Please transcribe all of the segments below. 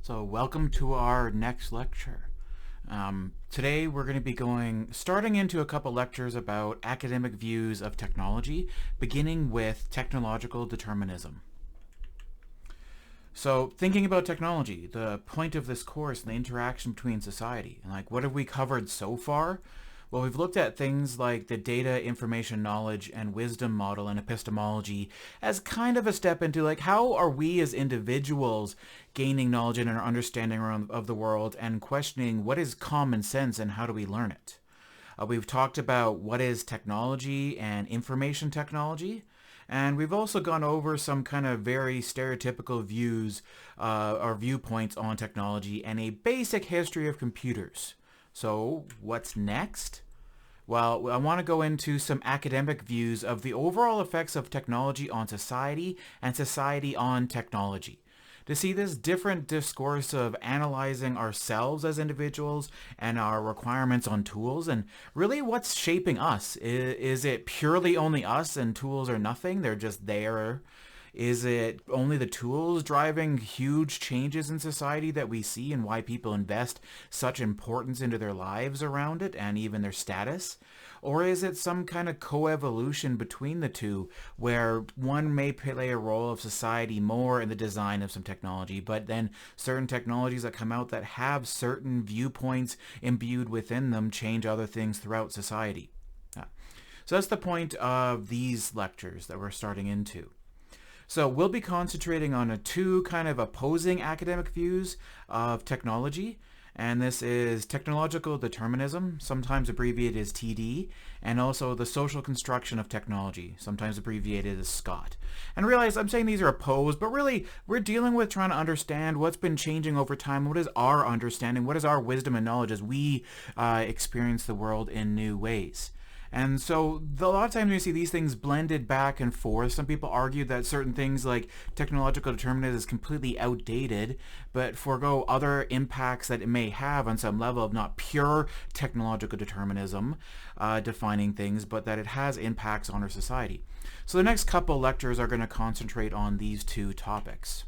So welcome to our next lecture. Today we're going to be starting into a couple lectures about academic views of technology, beginning with technological determinism. So thinking about technology, the point of this course and the interaction between society, and what have we covered so far? Well, we've looked at things like the data, information, knowledge, and wisdom model and epistemology as kind of a step into how are we as individuals gaining knowledge and our understanding of the world and questioning what is common sense and how do we learn it. We've talked about what is technology and information technology. And we've also gone over some kind of very stereotypical views or viewpoints on technology and a basic history of computers. So what's next? Well, I want to go into some academic views of the overall effects of technology on society and society on technology. To see this different discourse of analyzing ourselves as individuals and our requirements on tools and really what's shaping us. Is it purely only us and tools are nothing? They're just there. Is it only the tools driving huge changes in society that we see and why people invest such importance into their lives around it and even their status? Or is it some kind of coevolution between the two where one may play a role of society more in the design of some technology, but then certain technologies that come out that have certain viewpoints imbued within them change other things throughout society? So that's the point of these lectures that we're starting into. So we'll be concentrating on two kind of opposing academic views of technology, and this is technological determinism, sometimes abbreviated as TD, and also the social construction of technology, sometimes abbreviated as SCOT. And realize I'm saying these are opposed, but really we're dealing with trying to understand what's been changing over time, what is our understanding, what is our wisdom and knowledge as we experience the world in new ways. And so a lot of times you see these things blended back and forth. Some people argue that certain things like technological determinism is completely outdated, but forego other impacts that it may have on some level of not pure technological determinism defining things, but that it has impacts on our society. So the next couple lectures are going to concentrate on these two topics.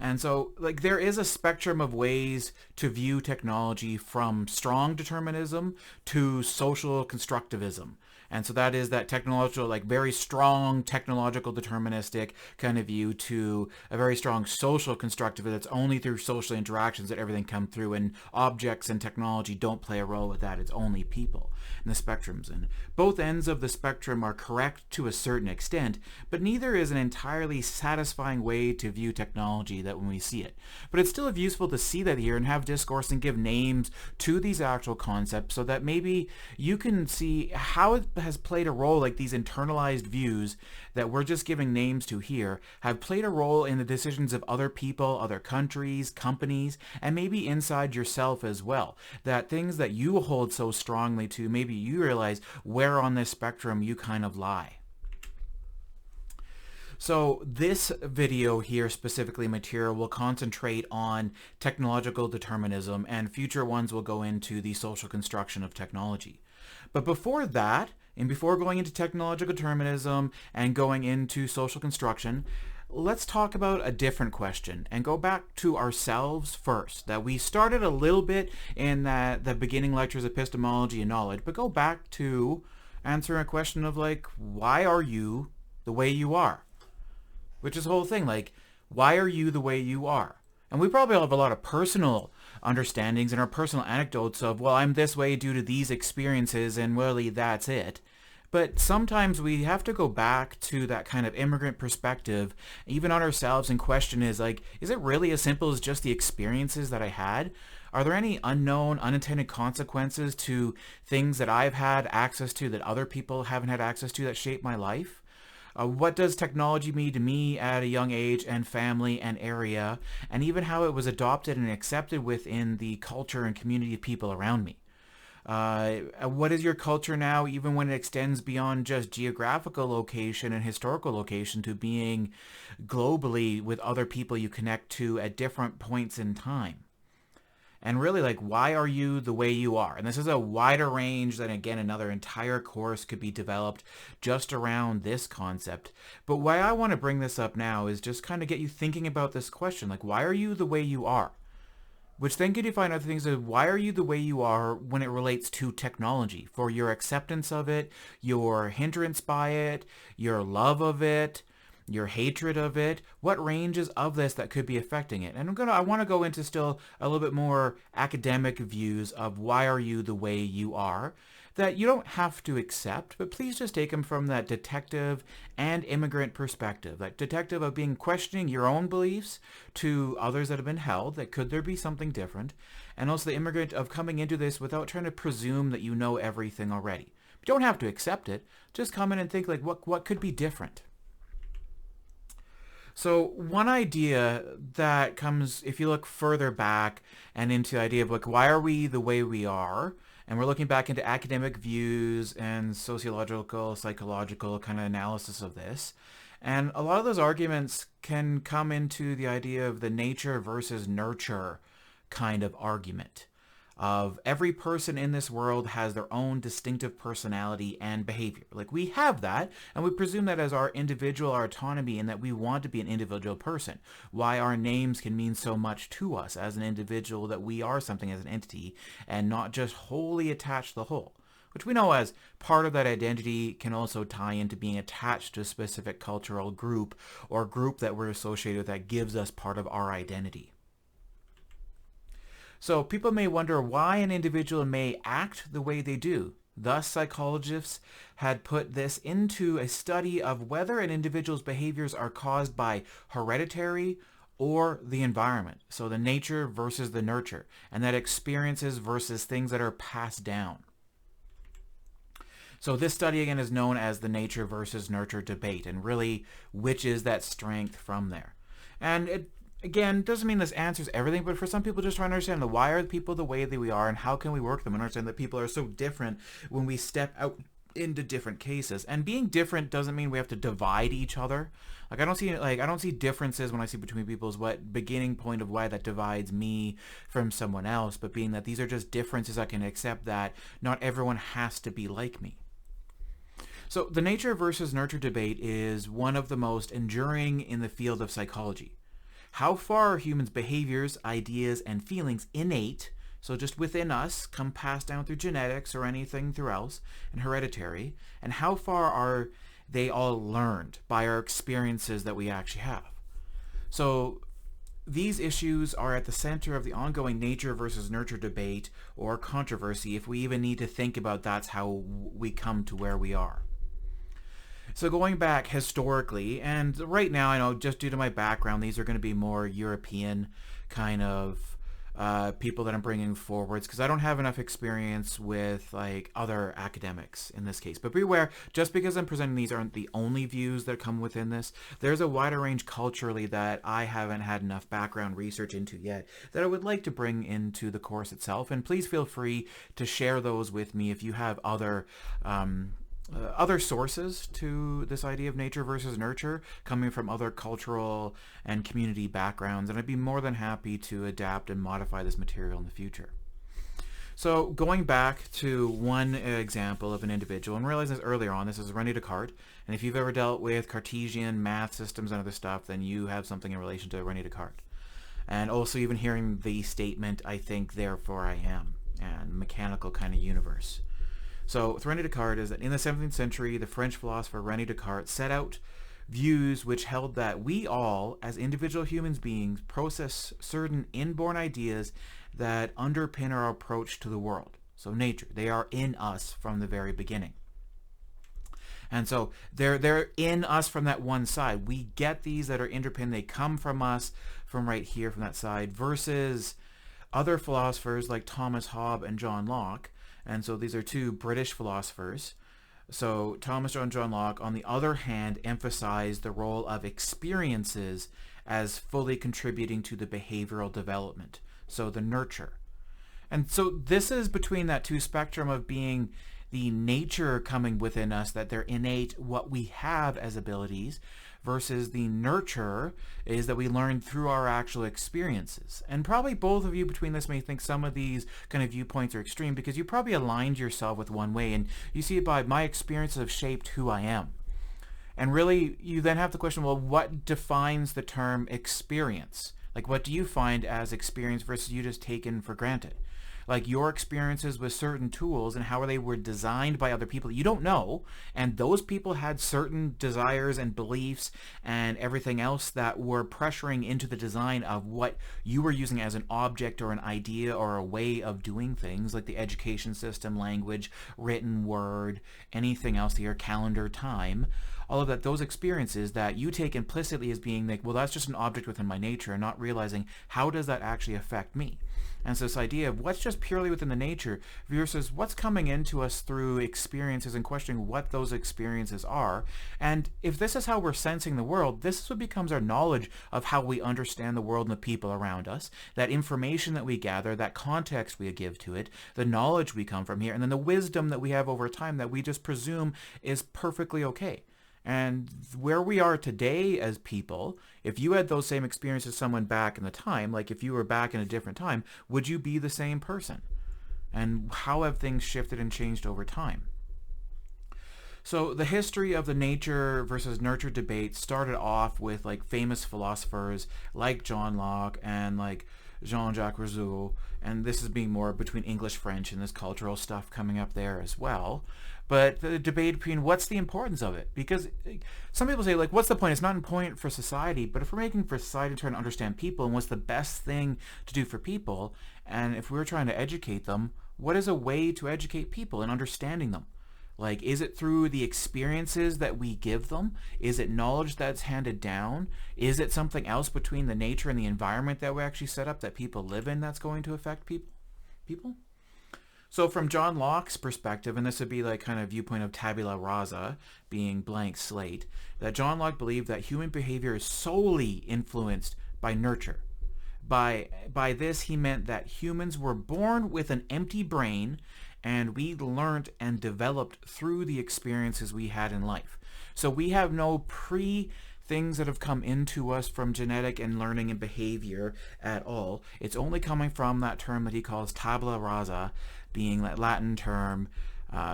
And so there is a spectrum of ways to view technology from strong determinism to social constructivism. And so that is that technological, very strong technological deterministic kind of view to a very strong social constructivism that's only through social interactions that everything comes through, and objects and technology don't play a role with that. It's only people and the spectrums. And both ends of the spectrum are correct to a certain extent, but neither is an entirely satisfying way to view technology that when we see it. But it's still useful to see that here and have discourse and give names to these actual concepts so that maybe you can see how it has played a role, these internalized views that we're just giving names to here have played a role in the decisions of other people, other countries, companies, and maybe inside yourself as well. That things that you hold so strongly to, maybe you realize where on this spectrum you kind of lie. So this video here, specifically material, will concentrate on technological determinism, and future ones will go into the social construction of technology. But before that, and before going into technological determinism and going into social construction, let's talk about a different question and go back to ourselves first. That we started a little bit in the beginning lectures, epistemology and knowledge, but go back to answering a question of why are you the way you are? Which is the whole thing, why are you the way you are? And we probably all have a lot of personal understandings and our personal anecdotes of, well, I'm this way due to these experiences and really that's it. But sometimes we have to go back to that kind of immigrant perspective, even on ourselves, and question is it really as simple as just the experiences that I had? Are there any unknown, unintended consequences to things that I've had access to that other people haven't had access to that shape my life? What does technology mean to me at a young age and family and area, and even how it was adopted and accepted within the culture and community of people around me? What is your culture now, even when it extends beyond just geographical location and historical location to being globally with other people you connect to at different points in time? And really, like, why are you the way you are? And this is a wider range than, again, another entire course could be developed just around this concept. But why I want to bring this up now is just kind of get you thinking about this question. Like, why are you the way you are? Which then could define other things of why are you the way you are when it relates to technology, for your acceptance of it, your hindrance by it, your love of it, your hatred of it, what ranges of this that could be affecting it. And I want to go into still a little bit more academic views of why are you the way you are, that you don't have to accept, but please just take them from that detective and immigrant perspective. That detective of being questioning your own beliefs to others that have been held, that could there be something different, and also the immigrant of coming into this without trying to presume that you know everything already. You don't have to accept it, just come in and think like what could be different. So one idea that comes, if you look further back and into the idea of like, why are we the way we are? And we're looking back into academic views and sociological, psychological kind of analysis of this. And a lot of those arguments can come into the idea of the nature versus nurture kind of argument. Of every person in this world has their own distinctive personality and behavior. Like we have that, and we presume that as our individual, our autonomy, and that we want to be an individual person. Why our names can mean so much to us as an individual, that we are something as an entity, and not just wholly attached to the whole. Which we know as part of that identity can also tie into being attached to a specific cultural group or group that we're associated with that gives us part of our identity. So people may wonder why an individual may act the way they do. Thus, psychologists had put this into a study of whether an individual's behaviors are caused by hereditary or the environment. So the nature versus the nurture, and that experiences versus things that are passed down. So this study again is known as the nature versus nurture debate, and really which is that strength from there. And it again, doesn't mean this answers everything, but for some people just trying to understand why are people the way that we are and how can we work them and understand that people are so different when we step out into different cases. And being different doesn't mean we have to divide each other. Like I don't see differences when I see between people as what beginning point of why that divides me from someone else, but being that these are just differences, I can accept that not everyone has to be like me. So the nature versus nurture debate is one of the most enduring in the field of psychology. How far are humans' behaviors, ideas, and feelings innate, so just within us, come passed down through genetics or anything through else, and hereditary, and how far are they all learned by our experiences that we actually have? So these issues are at the center of the ongoing nature versus nurture debate or controversy, if we even need to think about that's how we come to where we are. So going back historically, and right now I know just due to my background, these are going to be more European kind of people that I'm bringing forwards, because I don't have enough experience with like other academics in this case. But beware, just because I'm presenting these aren't the only views that come within this. There's a wider range culturally that I haven't had enough background research into yet that I would like to bring into the course itself. And please feel free to share those with me if you have other sources to this idea of nature versus nurture coming from other cultural and community backgrounds, and I'd be more than happy to adapt and modify this material in the future. So going back to one example of an individual, and realizing this earlier on, this is Rene Descartes, and if you've ever dealt with Cartesian math systems and other stuff, then you have something in relation to Rene Descartes. And also even hearing the statement, I think, therefore I am, and mechanical kind of universe. So with Rene Descartes is that in the 17th century, the French philosopher Rene Descartes set out views which held that we all, as individual human beings, process certain inborn ideas that underpin our approach to the world. So nature, they are in us from the very beginning. And so they're in us from that one side. We get these that are underpinned, they come from us from right here, from that side, versus other philosophers like Thomas Hobbes and John Locke. And so these are two British philosophers. So Thomas and John Locke, on the other hand, emphasized the role of experiences as fully contributing to the behavioral development. So the nurture. And so this is between that two spectrum of being the nature coming within us, that they're innate, what we have as abilities, versus the nurture is that we learn through our actual experiences. And probably both of you between this may think some of these kind of viewpoints are extreme because you probably aligned yourself with one way, and you see it by my experiences have shaped who I am. And really, you then have the question, well, what defines the term experience? Like, what do you find as experience versus you just taken for granted? Like your experiences with certain tools and how they were designed by other people you don't know, and those people had certain desires and beliefs and everything else that were pressuring into the design of what you were using as an object or an idea or a way of doing things, like the education system, language, written word, anything else here, calendar, time. All of that, those experiences that you take implicitly as being like, well, that's just an object within my nature, and not realizing how does that actually affect me. And so this idea of what's just purely within the nature versus what's coming into us through experiences and questioning what those experiences are. And if this is how we're sensing the world, this is what becomes our knowledge of how we understand the world and the people around us, that information that we gather, that context we give to it, the knowledge we come from here, and then the wisdom that we have over time that we just presume is perfectly okay. And where we are today as people, if you had those same experiences as someone back in the time, like if you were back in a different time, would you be the same person? And how have things shifted and changed over time? So the history of the nature versus nurture debate started off with like famous philosophers like John Locke and like Jean-Jacques Rousseau, and this is being more between English, French, and this cultural stuff coming up there as well. But the debate between what's the importance of it, because some people say like, what's the point? It's not important for society, but if we're making for society to try to understand people and what's the best thing to do for people, and if we're trying to educate them, what is a way to educate people in understanding them? Like, is it through the experiences that we give them? Is it knowledge that's handed down? Is it something else between the nature and the environment that we actually set up that people live in that's going to affect people? So from John Locke's perspective, and this would be like kind of viewpoint of tabula rasa, being blank slate, that John Locke believed that human behavior is solely influenced by nurture. By this, he meant that humans were born with an empty brain, and we learned and developed through the experiences we had in life. So we have no things that have come into us from genetic and learning and behavior at all. It's only coming from that term that he calls tabula rasa, being that Latin term,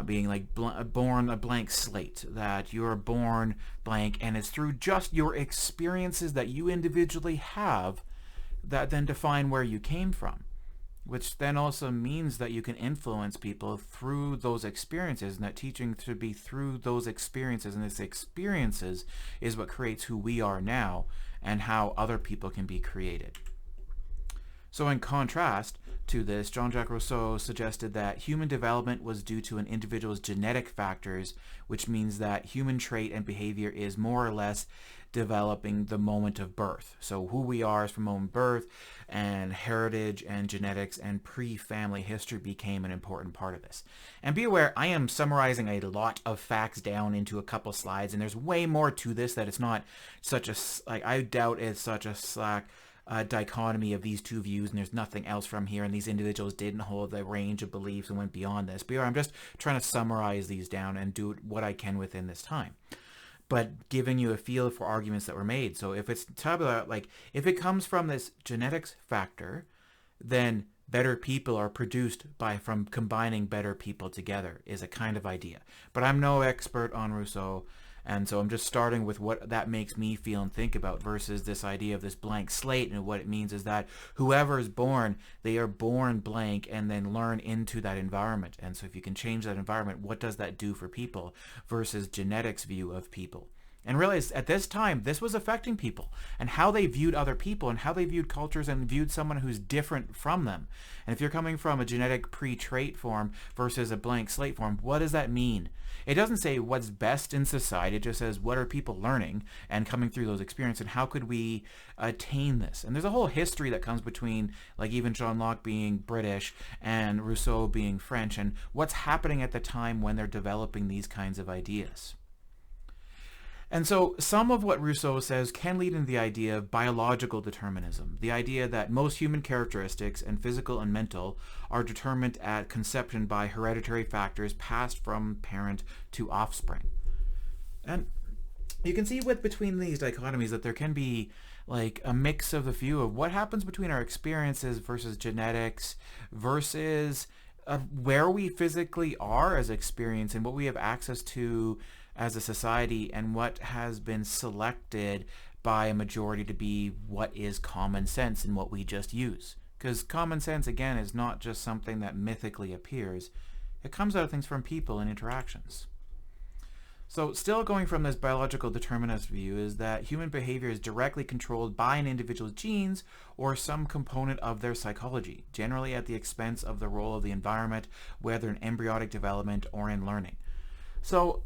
being like born a blank slate, that you're born blank, and it's through just your experiences that you individually have that then define where you came from, which then also means that you can influence people through those experiences, and that teaching should be through those experiences, and this experiences is what creates who we are now and how other people can be created. So in contrast to this, Jean-Jacques Rousseau suggested that human development was due to an individual's genetic factors, which means that human trait and behavior is more or less developing the moment of birth. So who we are is from moment of birth, and heritage and genetics and pre-family history became an important part of this. And be aware, I am summarizing a lot of facts down into a couple slides, and there's way more to this that it's not such a, like, I doubt it's such a slack dichotomy of these two views and there's nothing else from here, and these individuals didn't hold the range of beliefs and went beyond this. But I'm just trying to summarize these down and do what I can within this time, but giving you a feel for arguments that were made. So if it's tabula, like if it comes from this genetics factor, then better people are produced from combining better people together is a kind of idea. But I'm no expert on Rousseau, and so I'm just starting with what that makes me feel and think about versus this idea of this blank slate. And what it means is that whoever is born, they are born blank and then learn into that environment. And so if you can change that environment, what does that do for people versus genetics view of people? And realize at this time, this was affecting people and how they viewed other people and how they viewed cultures and viewed someone who's different from them. And if you're coming from a genetic pre-trait form versus a blank slate form, what does that mean? It doesn't say what's best in society. It just says what are people learning and coming through those experiences, and how could we attain this? And there's a whole history that comes between, like, even John Locke being British and Rousseau being French, and what's happening at the time when they're developing these kinds of ideas. And so some of what Rousseau says can lead into the idea of biological determinism, the idea that most human characteristics, and physical and mental, are determined at conception by hereditary factors passed from parent to offspring. And you can see between these dichotomies that there can be like a mix of the few of what happens between our experiences versus genetics versus where we physically are as experience and what we have access to as a society and what has been selected by a majority to be what is common sense and what we just use. Because common sense, again, is not just something that mythically appears. It comes out of things from people and interactions. So still going from this biological determinist view is that human behavior is directly controlled by an individual's genes or some component of their psychology, generally at the expense of the role of the environment, whether in embryonic development or in learning. So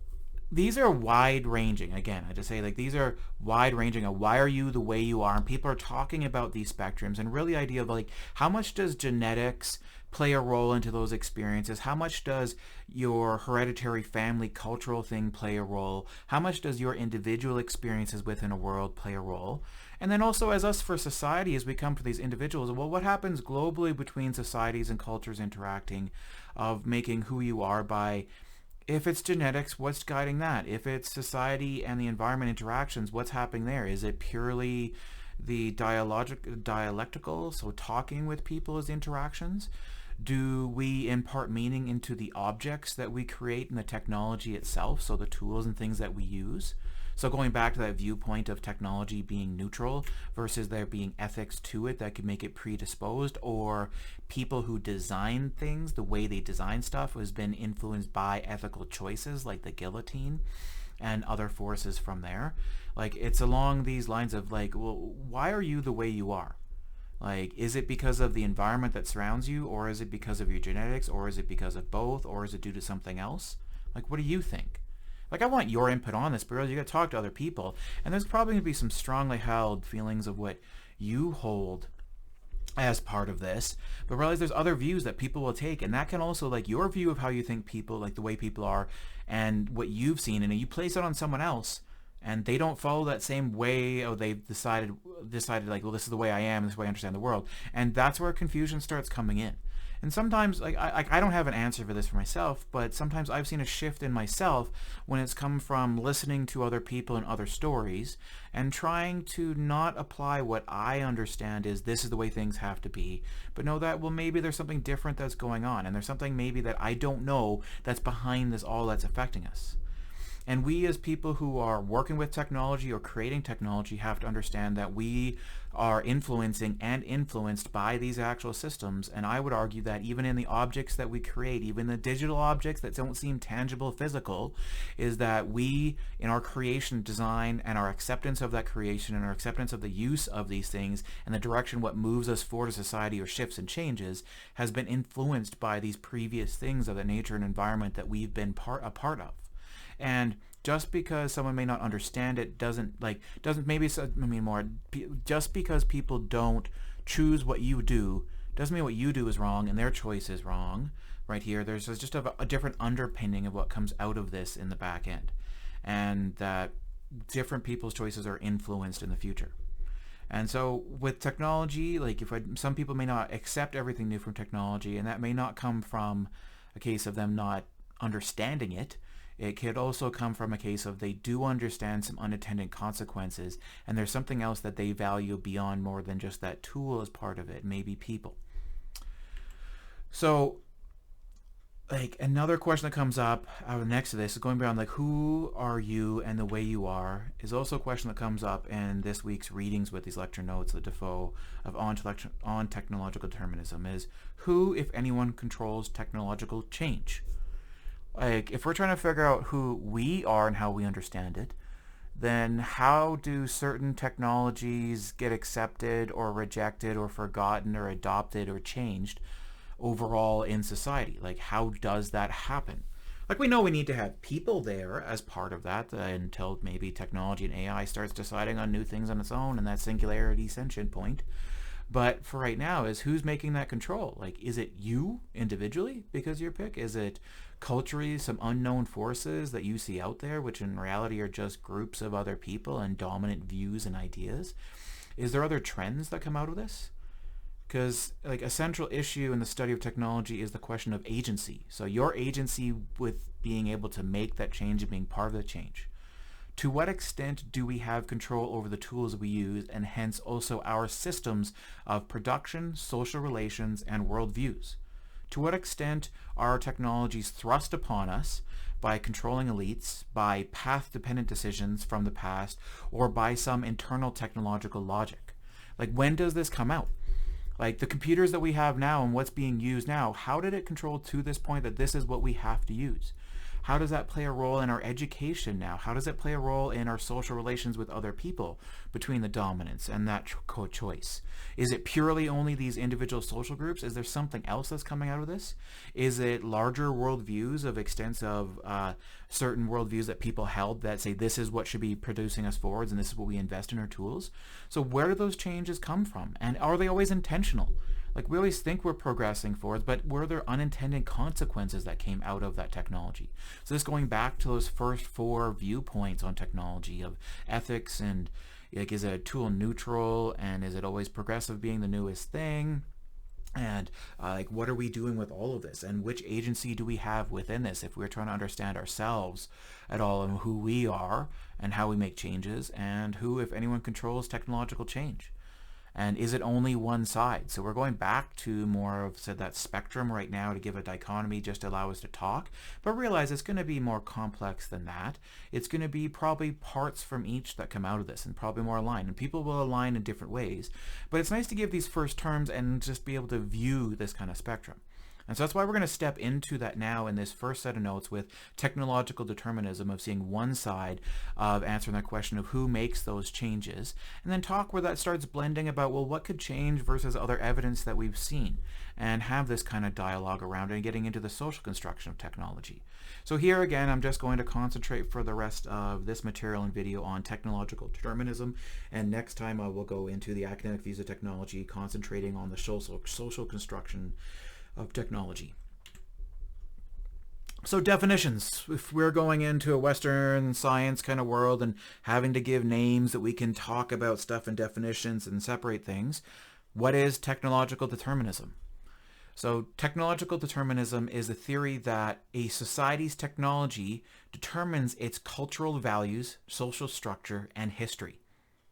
these are wide-ranging. Again, I just say like these are wide-ranging of why are you the way you are, and people are talking about these spectrums and really the idea of like how much does genetics play a role into those experiences? How much does your hereditary family cultural thing play a role? How much does your individual experiences within a world play a role? And then also as us for society, as we come to these individuals, well, what happens globally between societies and cultures interacting of making who you are by, if it's genetics, what's guiding that? If it's society and the environment interactions, what's happening there? Is it purely the dialectical, so talking with people as interactions? Do we impart meaning into the objects that we create and the technology itself, so the tools and things that we use? So going back to that viewpoint of technology being neutral versus there being ethics to it that could make it predisposed, or people who design things, the way they design stuff has been influenced by ethical choices like the guillotine and other forces from there. Like it's along these lines of like, well, why are you the way you are? Like, is it because of the environment that surrounds you, or is it because of your genetics, or is it because of both, or is it due to something else? Like, what do you think? Like, I want your input on this, but really you got to talk to other people, and there's probably going to be some strongly held feelings of what you hold as part of this, but realize there's other views that people will take, and that can also, like, your view of how you think people, like the way people are, and what you've seen, and you place it on someone else, and they don't follow that same way, or they've decided like, well, this is the way I am, this is the way I understand the world. And that's where confusion starts coming in. And sometimes, like, I don't have an answer for this for myself, but sometimes I've seen a shift in myself when it's come from listening to other people and other stories and trying to not apply what I understand is this is the way things have to be, but know that, well, maybe there's something different that's going on, and there's something maybe that I don't know that's behind this all that's affecting us. And we as people who are working with technology or creating technology have to understand that we are influencing and influenced by these actual systems. And I would argue that even in the objects that we create, even the digital objects that don't seem tangible, physical, is that we, in our creation, design, and our acceptance of that creation and our acceptance of the use of these things and the direction what moves us forward as society or shifts and changes has been influenced by these previous things of the nature and environment that we've been a part of. And just because someone may not understand it just because people don't choose what you do doesn't mean what you do is wrong and their choice is wrong. Right here, there's just a different underpinning of what comes out of this in the back end, and that different people's choices are influenced in the future. And so with technology, like some people may not accept everything new from technology, and that may not come from a case of them not understanding it. It could also come from a case of they do understand some unintended consequences, and there's something else that they value beyond more than just that tool as part of it, maybe people. So, like, another question that comes up next to this is going beyond, like, who are you and the way you are, is also a question that comes up in this week's readings with these lecture notes that Defoe of on technological determinism is, who, if anyone, controls technological change? Like, if we're trying to figure out who we are and how we understand it, then how do certain technologies get accepted or rejected or forgotten or adopted or changed overall in society? Like, how does that happen? Like, we know we need to have people there as part of that until maybe technology and AI starts deciding on new things on its own and that singularity sentient point. But for right now is who's making that control? Like, is it you individually because your pick? Is it culturally some unknown forces that you see out there, which in reality are just groups of other people and dominant views and ideas? Is there other trends that come out of this? Because like a central issue in the study of technology is the question of agency. So your agency with being able to make that change and being part of the change. To what extent do we have control over the tools we use, and hence also our systems of production, social relations, and worldviews? To what extent are technologies thrust upon us by controlling elites, by path-dependent decisions from the past, or by some internal technological logic? Like, when does this come out? Like the computers that we have now and what's being used now, how did it control to this point that this is what we have to use? How does that play a role in our education now? How does it play a role in our social relations with other people between the dominance and that choice? Is it purely only these individual social groups? Is there something else that's coming out of this? Is it larger worldviews of extensive certain worldviews that people held that say this is what should be producing us forwards and this is what we invest in our tools? So where do those changes come from? And are they always intentional? Like, we always think we're progressing forwards, but were there unintended consequences that came out of that technology? So this going back to those first 4 viewpoints on technology of ethics and like, is it a tool neutral, and is it always progressive being the newest thing? And like, what are we doing with all of this, and which agency do we have within this if we're trying to understand ourselves at all and who we are and how we make changes, and who, if anyone, controls technological change? And is it only one side? So we're going back to more of that spectrum right now to give a dichotomy just to allow us to talk, but realize it's going to be more complex than that. It's going to be probably parts from each that come out of this and probably more aligned, and people will align in different ways. But it's nice to give these first terms and just be able to view this kind of spectrum. And so that's why we're going to step into that now in this first set of notes with technological determinism, of seeing one side of answering that question of who makes those changes, and then talk where that starts blending about, well, what could change versus other evidence that we've seen, and have this kind of dialogue around it and getting into the social construction of technology. So here again, I'm just going to concentrate for the rest of this material and video on technological determinism, and next time I will go into the academic views of technology, concentrating on the social construction of technology. So definitions. If we're going into a Western science kind of world and having to give names that we can talk about stuff in definitions and separate things, what is technological determinism? So technological determinism is a theory that a society's technology determines its cultural values, social structure, and history.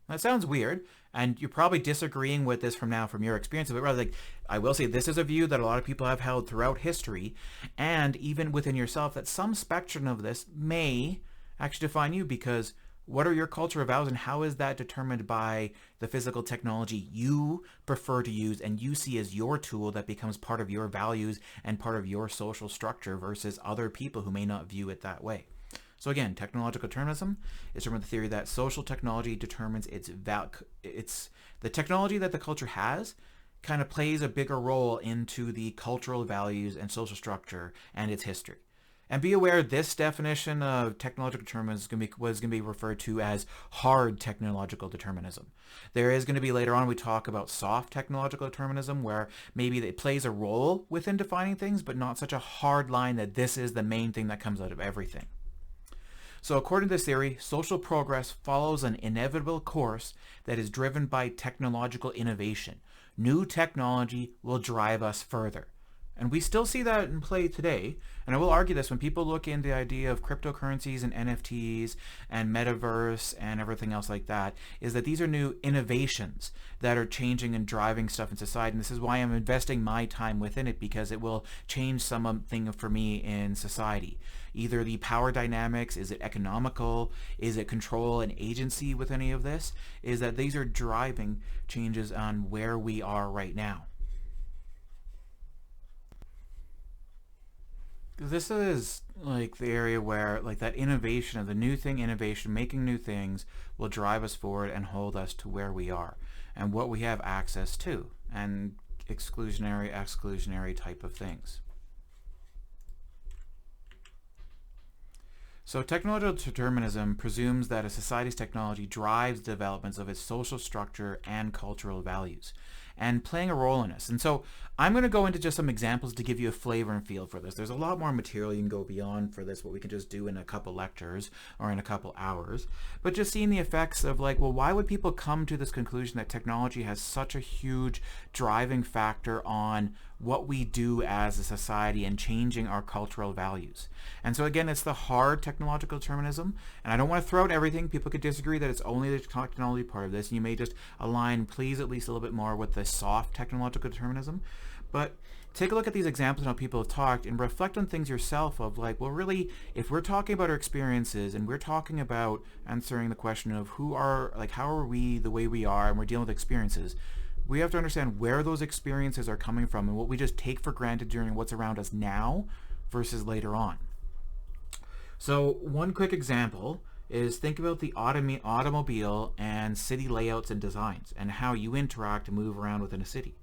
That sounds weird, and you're probably disagreeing with this from your experience of it. Rather, like, I will say this is a view that a lot of people have held throughout history, and even within yourself, that some spectrum of this may actually define you, because what are your cultural values and how is that determined by the physical technology you prefer to use and you see as your tool that becomes part of your values and part of your social structure versus other people who may not view it that way. So again, technological determinism is from the theory that social technology determines the technology that the culture has kind of plays a bigger role into the cultural values and social structure and its history. And be aware, this definition of technological determinism was going to be referred to as hard technological determinism. There is going to be later on, we talk about soft technological determinism, where maybe it plays a role within defining things, but not such a hard line that this is the main thing that comes out of everything. So according to this theory, social progress follows an inevitable course that is driven by technological innovation. New technology will drive us further. And we still see that in play today. And I will argue this, when people look into the idea of cryptocurrencies and NFTs and metaverse and everything else like that, is that these are new innovations that are changing and driving stuff in society. And this is why I'm investing my time within it, because it will change something for me in society. Either the power dynamics, is it economical, is it control and agency with any of this, is that these are driving changes on where we are right now. This is like the area where like that innovation of the new thing, innovation, making new things will drive us forward and hold us to where we are and what we have access to, and exclusionary type of things. So technological determinism presumes that a society's technology drives the developments of its social structure and cultural values. and playing a role in us. And so I'm going to go into just some examples to give you a flavor and feel for this. There's a lot more material you can go beyond for this, what we can just do in a couple lectures or in a couple hours. But just seeing the effects of like, well, why would people come to this conclusion that technology has such a huge driving factor on what we do as a society and changing our cultural values? And so again, it's the hard technological determinism. And I don't want to throw out everything. People could disagree that it's only the technology part of this. And you may just align, please, at least a little bit more with the soft technological determinism. But take a look at these examples and how people have talked and reflect on things yourself of like, well, really, if we're talking about our experiences and we're talking about answering the question of how are we the way we are, and we're dealing with experiences, we have to understand where those experiences are coming from and what we just take for granted during what's around us now versus later on. So one quick example is think about the automobile and city layouts and designs and how you interact and move around within a city.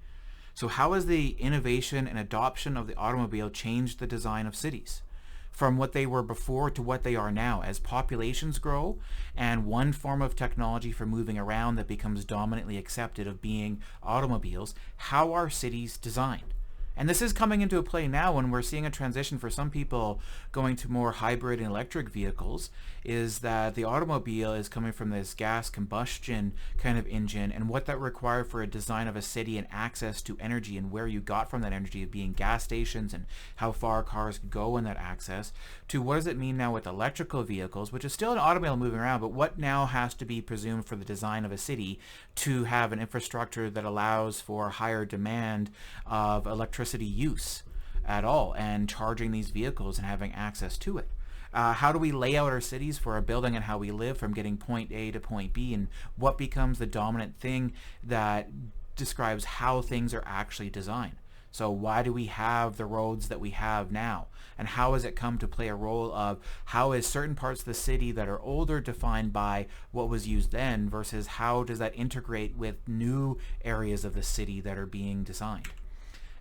So how has the innovation and adoption of the automobile changed the design of cities from what they were before to what they are now? As populations grow and one form of technology for moving around that becomes dominantly accepted of being automobiles, how are cities designed? And this is coming into play now when we're seeing a transition for some people going to more hybrid and electric vehicles, is that the automobile is coming from this gas combustion kind of engine, and what that required for a design of a city and access to energy and where you got from that energy of being gas stations and how far cars could go in that access, to what does it mean now with electrical vehicles, which is still an automobile moving around, but what now has to be presumed for the design of a city to have an infrastructure that allows for higher demand of electricity use at all and charging these vehicles and having access to it. How do we lay out our cities for our building and how we live from getting point A to point B, and what becomes the dominant thing that describes how things are actually designed? So why do we have the roads that we have now? And how has it come to play a role of how is certain parts of the city that are older defined by what was used then versus how does that integrate with new areas of the city that are being designed?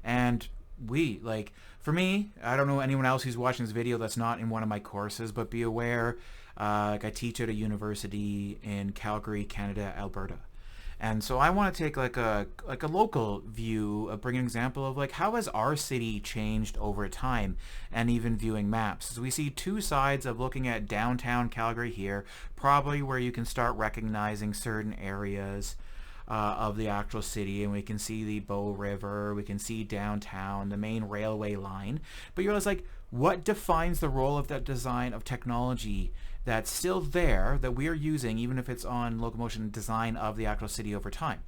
And for me, I don't know anyone else who's watching this video that's not in one of my courses, but be aware, I teach at a university in Calgary, Canada, Alberta. And so I want to take like a local view of bringing an example of like how has our city changed over time, and even viewing maps. So we see two sides of looking at downtown Calgary here, probably where you can start recognizing certain areas of the actual city, and we can see the Bow River, we can see downtown, the main railway line. But you realize, like, what defines the role of that design of technology that's still there that we are using, even if it's on locomotion design of the actual city over time?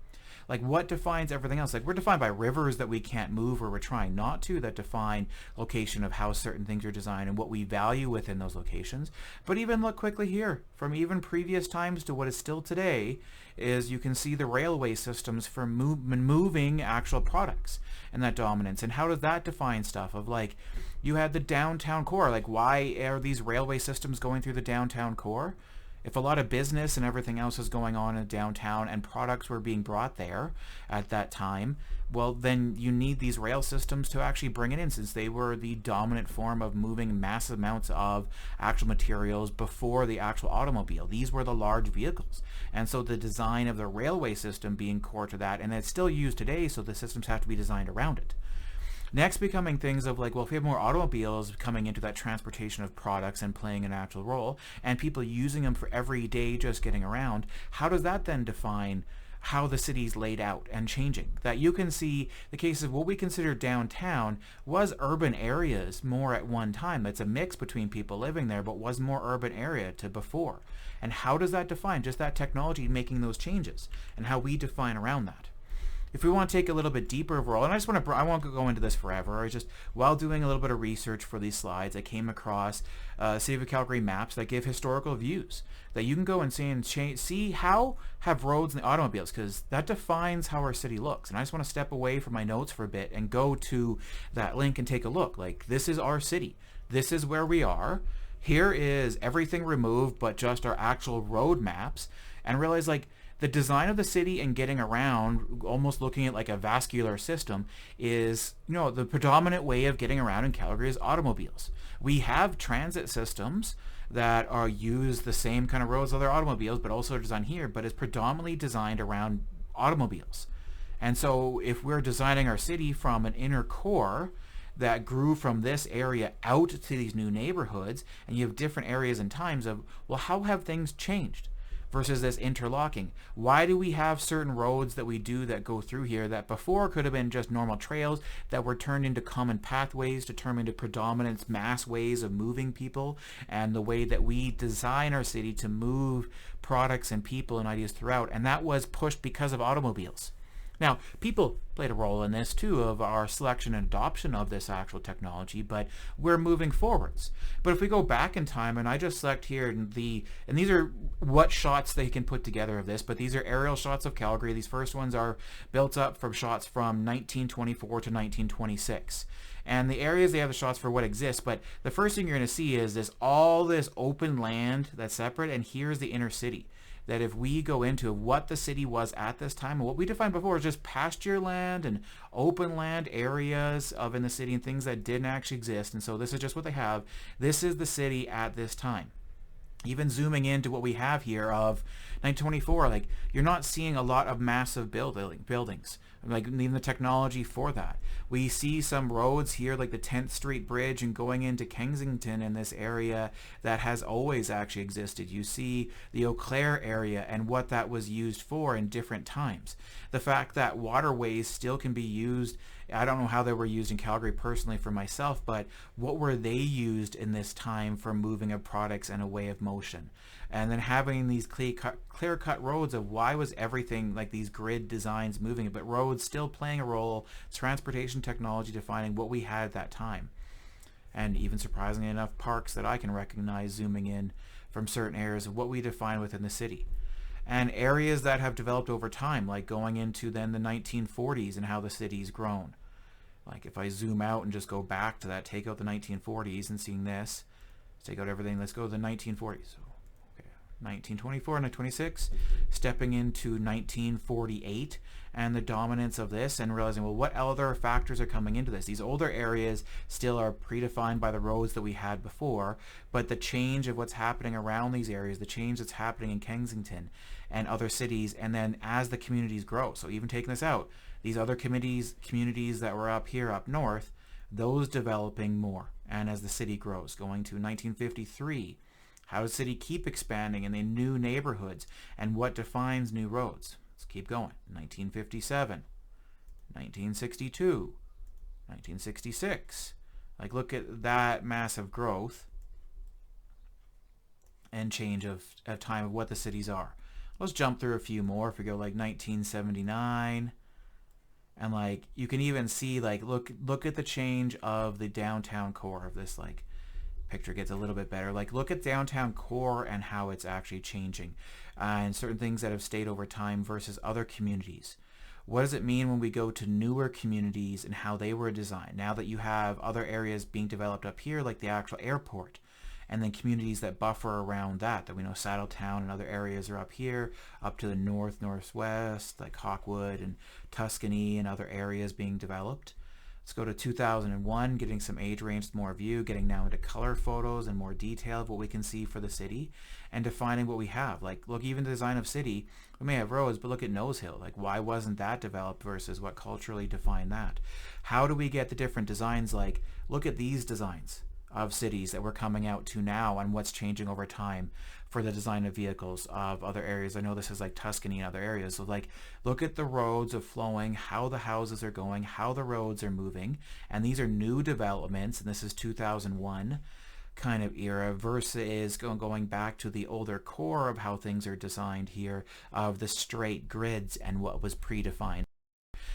Like, what defines everything else? Like, we're defined by rivers that we can't move or we're trying not to, that define location of how certain things are designed and what we value within those locations. But even look quickly here, from even previous times to what is still today, is you can see the railway systems for moving actual products and that dominance. And how does that define stuff of like, you had the downtown core. Like, why are these railway systems going through the downtown core? If a lot of business and everything else is going on in downtown and products were being brought there at that time, well, then you need these rail systems to actually bring it in, since they were the dominant form of moving massive amounts of actual materials before the actual automobile. These were the large vehicles. And so the design of the railway system being core to that, and it's still used today, so the systems have to be designed around it. Next becoming things of like, well, if we have more automobiles coming into that transportation of products and playing an actual role, and people using them for every day just getting around, how does that then define how the city's laid out and changing? That you can see the case of what we consider downtown was urban areas more at one time. It's a mix between people living there, but was more urban area to before. And how does that define just that technology making those changes and how we define around that? If we want to take a little bit deeper overall, and I won't go into this forever, just while doing a little bit of research for these slides, I came across City of Calgary maps that give historical views that you can go and see how have roads and the automobiles, because that defines how our city looks. And I just want to step away from my notes for a bit and go to that link and take a look. Like, this is our city. This is where we are. Here is everything removed but just our actual road maps, and realize like, the design of the city and getting around, almost looking at like a vascular system, is, the predominant way of getting around in Calgary is automobiles. We have transit systems that are use the same kind of roads as other automobiles, but also designed here, but it's predominantly designed around automobiles. And so if we're designing our city from an inner core that grew from this area out to these new neighborhoods, and you have different areas and times of, well, how have things changed versus this interlocking? Why do we have certain roads that we do that go through here that before could have been just normal trails that were turned into common pathways to turn into predominant mass ways of moving people, and the way that we design our city to move products and people and ideas throughout, and that was pushed because of automobiles. Now, people played a role in this too, of our selection and adoption of this actual technology, but we're moving forwards. But if we go back in time, and I just select here and these are what shots they can put together of this, but these are aerial shots of Calgary. These first ones are built up from shots from 1924 to 1926. And the areas, they have the shots for what exists, but the first thing you're going to see is all this open land that's separate, and here's the inner city. That if we go into what the city was at this time, and what we defined before is just pasture land and open land areas of in the city and things that didn't actually exist. And so this is just what they have. This is the city at this time. Even zooming into what we have here of 1924, like, you're not seeing a lot of massive buildings, like even the technology for that. We see some roads here like the 10th Street Bridge and going into Kensington in this area that has always actually existed. You see the Eau Claire area and what that was used for in different times. The fact that waterways still can be used, I don't know how they were used in Calgary personally for myself, but what were they used in this time for moving of products and a way of motion? And then having these clear-cut roads of why was everything like these grid designs moving, but roads still playing a role, transportation technology defining what we had at that time. And even surprisingly enough, parks that I can recognize zooming in from certain areas of what we define within the city. And areas that have developed over time, like going into then the 1940s and how the city's grown. Like if I zoom out and just go back to that, take out the 1940s and seeing this, take out everything, let's go to the 1940s. 1924 and 1926, stepping into 1948 and the dominance of this, and realizing, well, what other factors are coming into this? These older areas still are predefined by the roads that we had before, but the change of what's happening around these areas, the change that's happening in Kensington and other cities, and then as the communities grow. So even taking this out, these other communities that were up here, up north, those developing more. And as the city grows, going to 1953, how does the city keep expanding in the new neighborhoods, and what defines new roads? Let's keep going. 1957, 1962, 1966. Like, look at that massive growth and change of time of what the cities are. Let's jump through a few more. If we go like 1979, and like you can even see, like, look at the change of the downtown core of this, like, picture gets a little bit better. Like, look at downtown core and how it's actually changing, and certain things that have stayed over time versus other communities. What does it mean when we go to newer communities and how they were designed? Now that you have other areas being developed up here, like the actual airport, and then communities that buffer around that we know Saddletown and other areas are up here, up to the north, northwest, like Hawkwood and Tuscany and other areas being developed. Let's go to 2001, getting some age range, more view, getting now into color photos and more detail of what we can see for the city, and defining what we have. Like, look, even the design of city, we may have roads, but look at Nose Hill. Like, why wasn't that developed versus what culturally defined that? How do we get the different designs? Like, look at these designs of cities that we're coming out to now and what's changing over time for the design of vehicles of other areas. I know this is like Tuscany and other areas. So like, look at the roads of flowing, how the houses are going, how the roads are moving. And these are new developments. And this is 2001 kind of era versus going back to the older core of how things are designed here, of the straight grids and what was predefined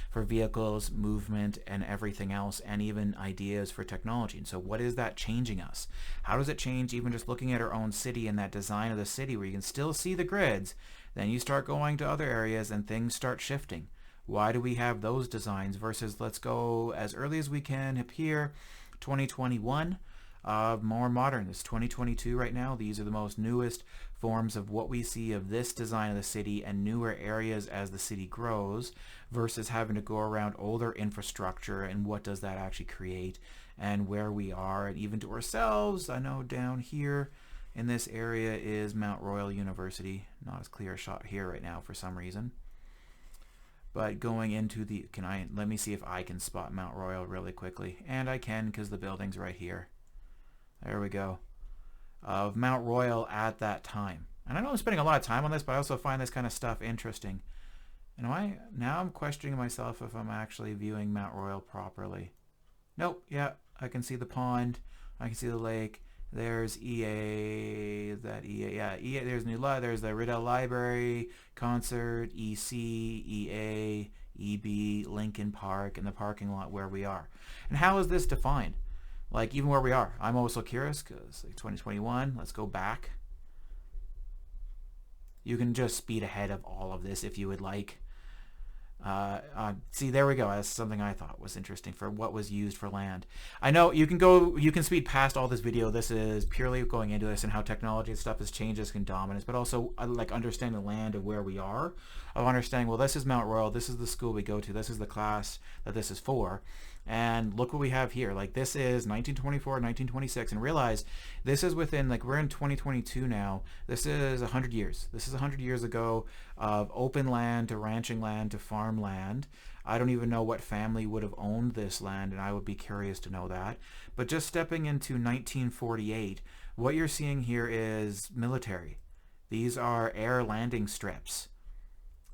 for vehicles, movement, and everything else, and even ideas for technology. And so what is that changing us? How does it change even just looking at our own city and that design of the city where you can still see the grids, then you start going to other areas and things start shifting. Why do we have those designs versus let's go as early as we can up here, 2021, more modern. It's 2022 right now. These are the most newest forms of what we see of this design of the city and newer areas as the city grows versus having to go around older infrastructure and what does that actually create and where we are, and even to ourselves. I know down here in this area is Mount Royal University. Not as clear a shot here right now for some reason. But going into the, let me see if I can spot Mount Royal really quickly. And I can, because the building's right here. There we go. Of Mount Royal at that time. And I know I'm spending a lot of time on this, but I also find this kind of stuff interesting. And now I'm questioning myself if I'm actually viewing Mount Royal properly. Nope, yeah, I can see the pond. I can see the lake. There's EA, EA, there's there's the Riddell Library, Concert, EC, EA, EB, Lincoln Park, and the parking lot where we are. And how is this defined? Like, even where we are. I'm also curious, because like 2021, let's go back. You can just speed ahead of all of this if you would like. See, there we go. That's something I thought was interesting for what was used for land. I know you can speed past all this video. This is purely going into this and how technology and stuff has changed this in dominance, but also like understanding the land of where we are, of understanding, well, this is Mount Royal, this is the school we go to, this is the class that this is for, and look what we have here. Like, this is 1924, 1926, and realize this is within, like, we're in 2022 now. This is 100 years. This is 100 years ago of open land to ranching land to farmland. I don't even know what family would have owned this land, and I would be curious to know that. But just stepping into 1948, what you're seeing here is military. These are air landing strips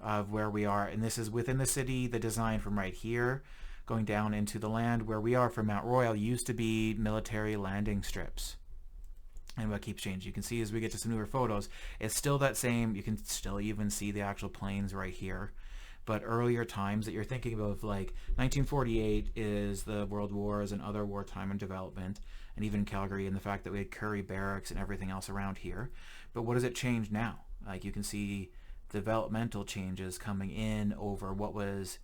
of where we are, and this is within the city. The design from right here going down into the land where we are from Mount Royal used to be military landing strips. And what keeps changing, you can see as we get to some newer photos, it's still that same. You can still even see the actual planes right here. But earlier times that you're thinking of, like 1948 is the World Wars and other wartime and development, and even Calgary, and the fact that we had Curry Barracks and everything else around here. But what does it change now? Like, you can see developmental changes coming in over what was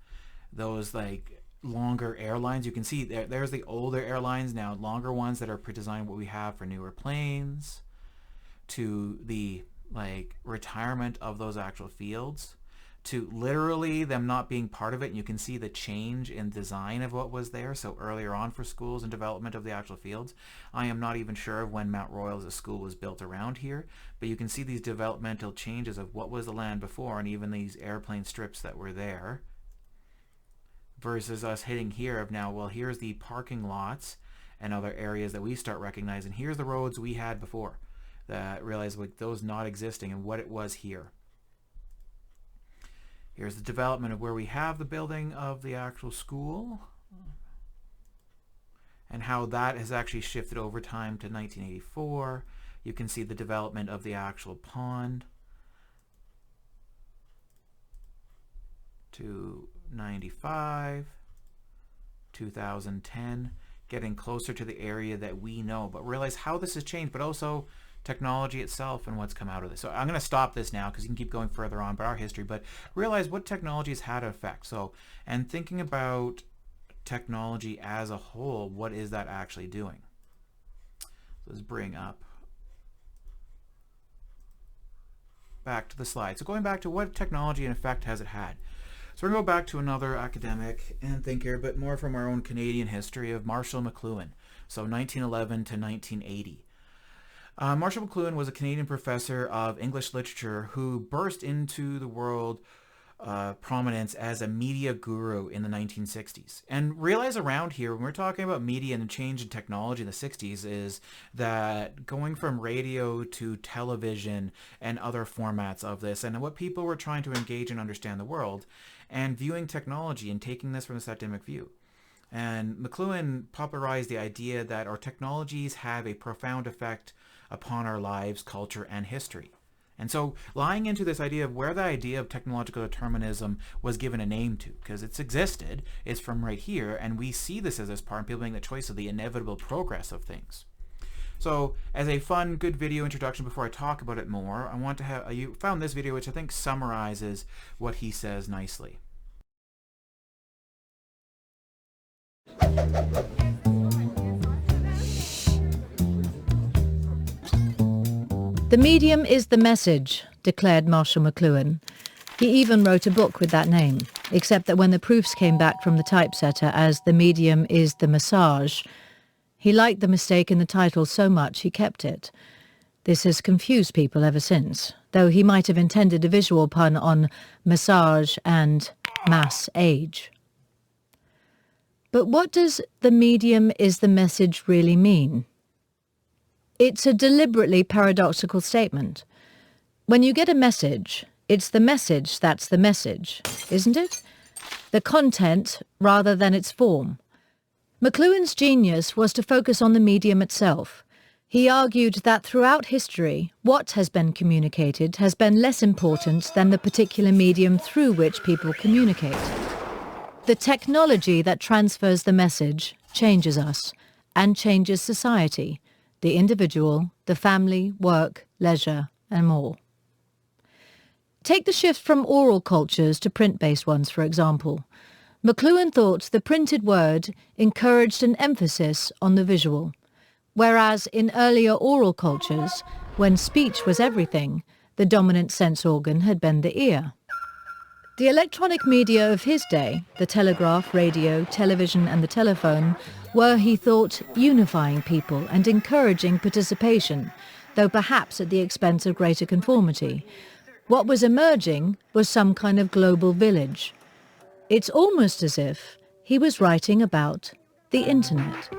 those, like, longer airlines. You can see there's the older airlines now, longer ones that are pre-designed what we have for newer planes, to the, like, retirement of those actual fields, to literally them not being part of it. And you can see the change in design of what was there. So earlier on for schools and development of the actual fields, I am not even sure of when Mount Royal as a school was built around here, but you can see these developmental changes of what was the land before, and even these airplane strips that were there, versus us hitting here of now, well, here's the parking lots and other areas that we start recognizing. Here's the roads we had before that realize, like, those not existing and what it was here. Here's the development of where we have the building of the actual school and how that has actually shifted over time to 1984. You can see the development of the actual pond to 95, 2010, getting closer to the area that we know, but realize how this has changed, but also technology itself and what's come out of this. So I'm going to stop this now because you can keep going further on, but our history, but realize what technology has had an effect. So, and thinking about technology as a whole, what is that actually doing? So let's bring up back to the slide. So going back to what technology and effect has it had? So we're going to go back to another academic and thinker, but more from our own Canadian history, of Marshall Mcluhan. So 1911 to 1980. Marshall Mcluhan was a Canadian professor of English literature who burst into the world prominence as a media guru in the 1960s. And realize around here, when we're talking about media and the change in technology in the 60s, is that going from radio to television and other formats of this, and what people were trying to engage and understand the world, and viewing technology and taking this from a systemic view. And Mcluhan popularized the idea that our technologies have a profound effect upon our lives, culture, and history. And so lying into this idea of where the idea of technological determinism was given a name to, because it's existed, is from right here, and we see this as this part, and people making the choice of the inevitable progress of things. So as a fun, good video introduction before I talk about it more, I want to have, you found this video which I think summarizes what he says nicely. The medium is the message, declared Marshall Mcluhan. He even wrote a book with that name, except that when the proofs came back from the typesetter as the medium is the massage, he liked the mistake in the title so much he kept it. This has confused people ever since, though he might have intended a visual pun on massage and mass age. But what does the medium is the message really mean? It's a deliberately paradoxical statement. When you get a message, it's the message that's the message, isn't it? The content rather than its form. Mcluhan's genius was to focus on the medium itself. He argued that throughout history, what has been communicated has been less important than the particular medium through which people communicate. The technology that transfers the message changes us and changes society, the individual, the family, work, leisure, and more. Take the shift from oral cultures to print-based ones, for example. Mcluhan thought the printed word encouraged an emphasis on the visual, whereas in earlier oral cultures, when speech was everything, the dominant sense organ had been the ear. The electronic media of his day, the telegraph, radio, television and the telephone, were, he thought, unifying people and encouraging participation, though perhaps at the expense of greater conformity. What was emerging was some kind of global village. It's almost as if he was writing about the internet.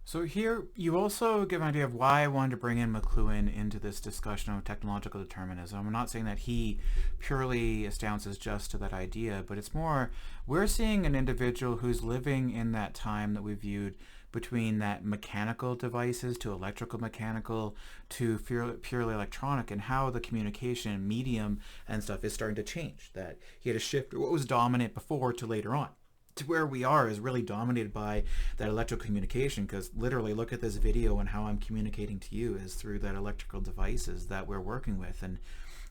So here you also give an idea of why I wanted to bring in Mcluhan into this discussion of technological determinism. I'm not saying that he purely espousas just to that idea, but it's more we're seeing an individual who's living in that time that we viewed between that mechanical devices to electrical mechanical to purely electronic, and how the communication medium and stuff is starting to change. That he had to shift what was dominant before to later on. To where we are is really dominated by that electrical communication, because literally look at this video and how I'm communicating to you is through that electrical devices that we're working with,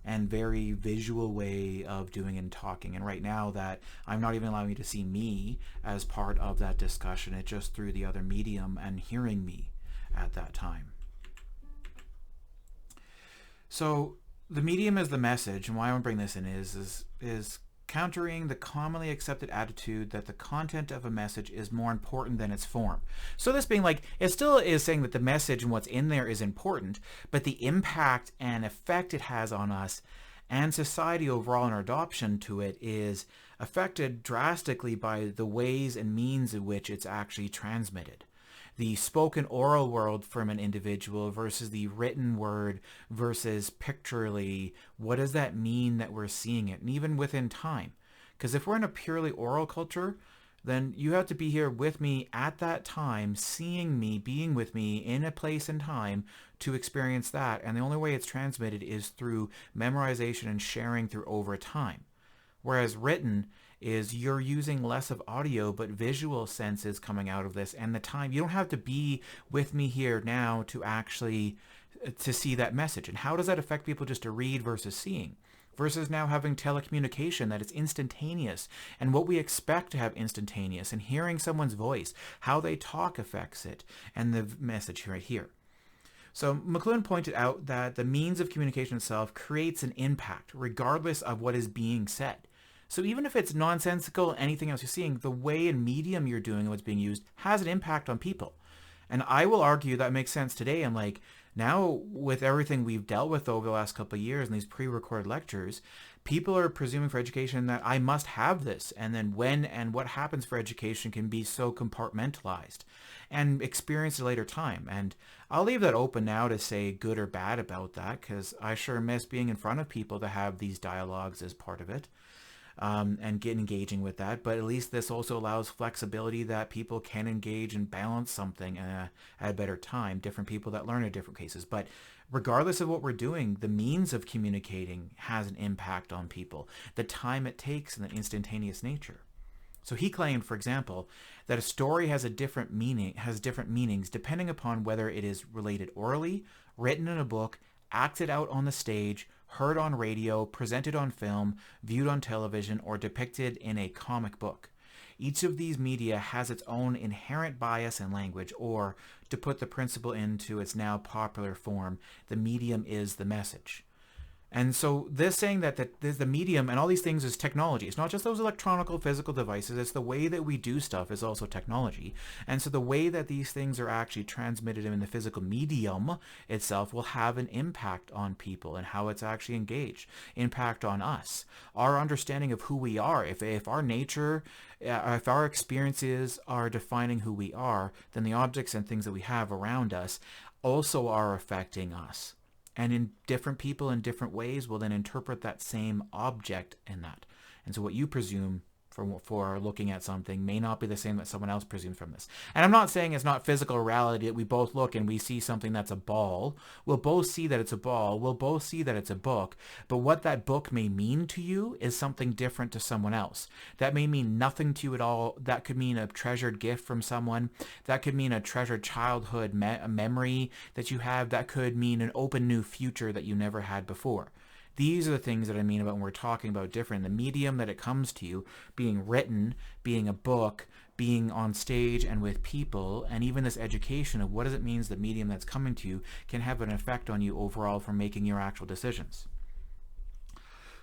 and very visual way of doing and talking. And right now that I'm not even allowing you to see me as part of that discussion, it's just through the other medium and hearing me at that time. So the medium is the message, and why I want to bring this in is countering the commonly accepted attitude that the content of a message is more important than its form. So this being like, it still is saying that the message and what's in there is important, but the impact and effect it has on us and society overall and our adoption to it is affected drastically by the ways and means in which it's actually transmitted. The spoken oral world from an individual versus the written word versus pictorially, what does that mean that we're seeing it? And even within time. Because if we're in a purely oral culture, then you have to be here with me at that time, seeing me, being with me in a place and time to experience that. And the only way it's transmitted is through memorization and sharing through over time. Whereas written is you're using less of audio but visual senses coming out of this, and the time you don't have to be with me here now to actually to see that message. And how does that affect people just to read versus seeing, versus now having telecommunication that is instantaneous, and what we expect to have instantaneous, and hearing someone's voice, how they talk affects it, and the message right here. So Mcluhan pointed out that the means of communication itself creates an impact regardless of what is being said. So even if it's nonsensical, anything else you're seeing, the way and medium you're doing and what's being used has an impact on people. And I will argue that makes sense today. And like now with everything we've dealt with over the last couple of years and these pre-recorded lectures, people are presuming for education that I must have this. And then when and what happens for education can be so compartmentalized and experienced at a later time. And I'll leave that open now to say good or bad about that, because I sure miss being in front of people to have these dialogues as part of it. And get engaging with that, but at least this also allows flexibility that people can engage and balance something at a better time, different people that learn at different cases. But regardless of what we're doing, the means of communicating has an impact on people, the time it takes and the instantaneous nature. So he claimed, for example, that a story has different meanings depending upon whether it is related orally, written in a book, acted out on the stage, heard on radio, presented on film, viewed on television, or depicted in a comic book. Each of these media has its own inherent bias in language, or, to put the principle into its now popular form, the medium is the message. And so this saying that the medium and all these things is technology. It's not just those electronic physical devices. It's the way that we do stuff is also technology. And so the way that these things are actually transmitted in the physical medium itself will have an impact on people and how it's actually engaged, impact on us. Our understanding of who we are, if our nature, if our experiences are defining who we are, then the objects and things that we have around us also are affecting us. And in different people in different ways will then interpret that same object in that. And so what you presume for looking at something may not be the same that someone else presumes from this. And I'm not saying it's not physical reality that we both look and we see something that's a ball. We'll both see that it's a ball. We'll both see that it's a book. But what that book may mean to you is something different to someone else. That may mean nothing to you at all. That could mean a treasured gift from someone. That could mean a treasured childhood memory that you have. That could mean an open new future that you never had before. These are the things that I mean about when we're talking about different. The medium that it comes to you, being written, being a book, being on stage and with people, and even this education of what does it mean the medium that's coming to you can have an effect on you overall for making your actual decisions.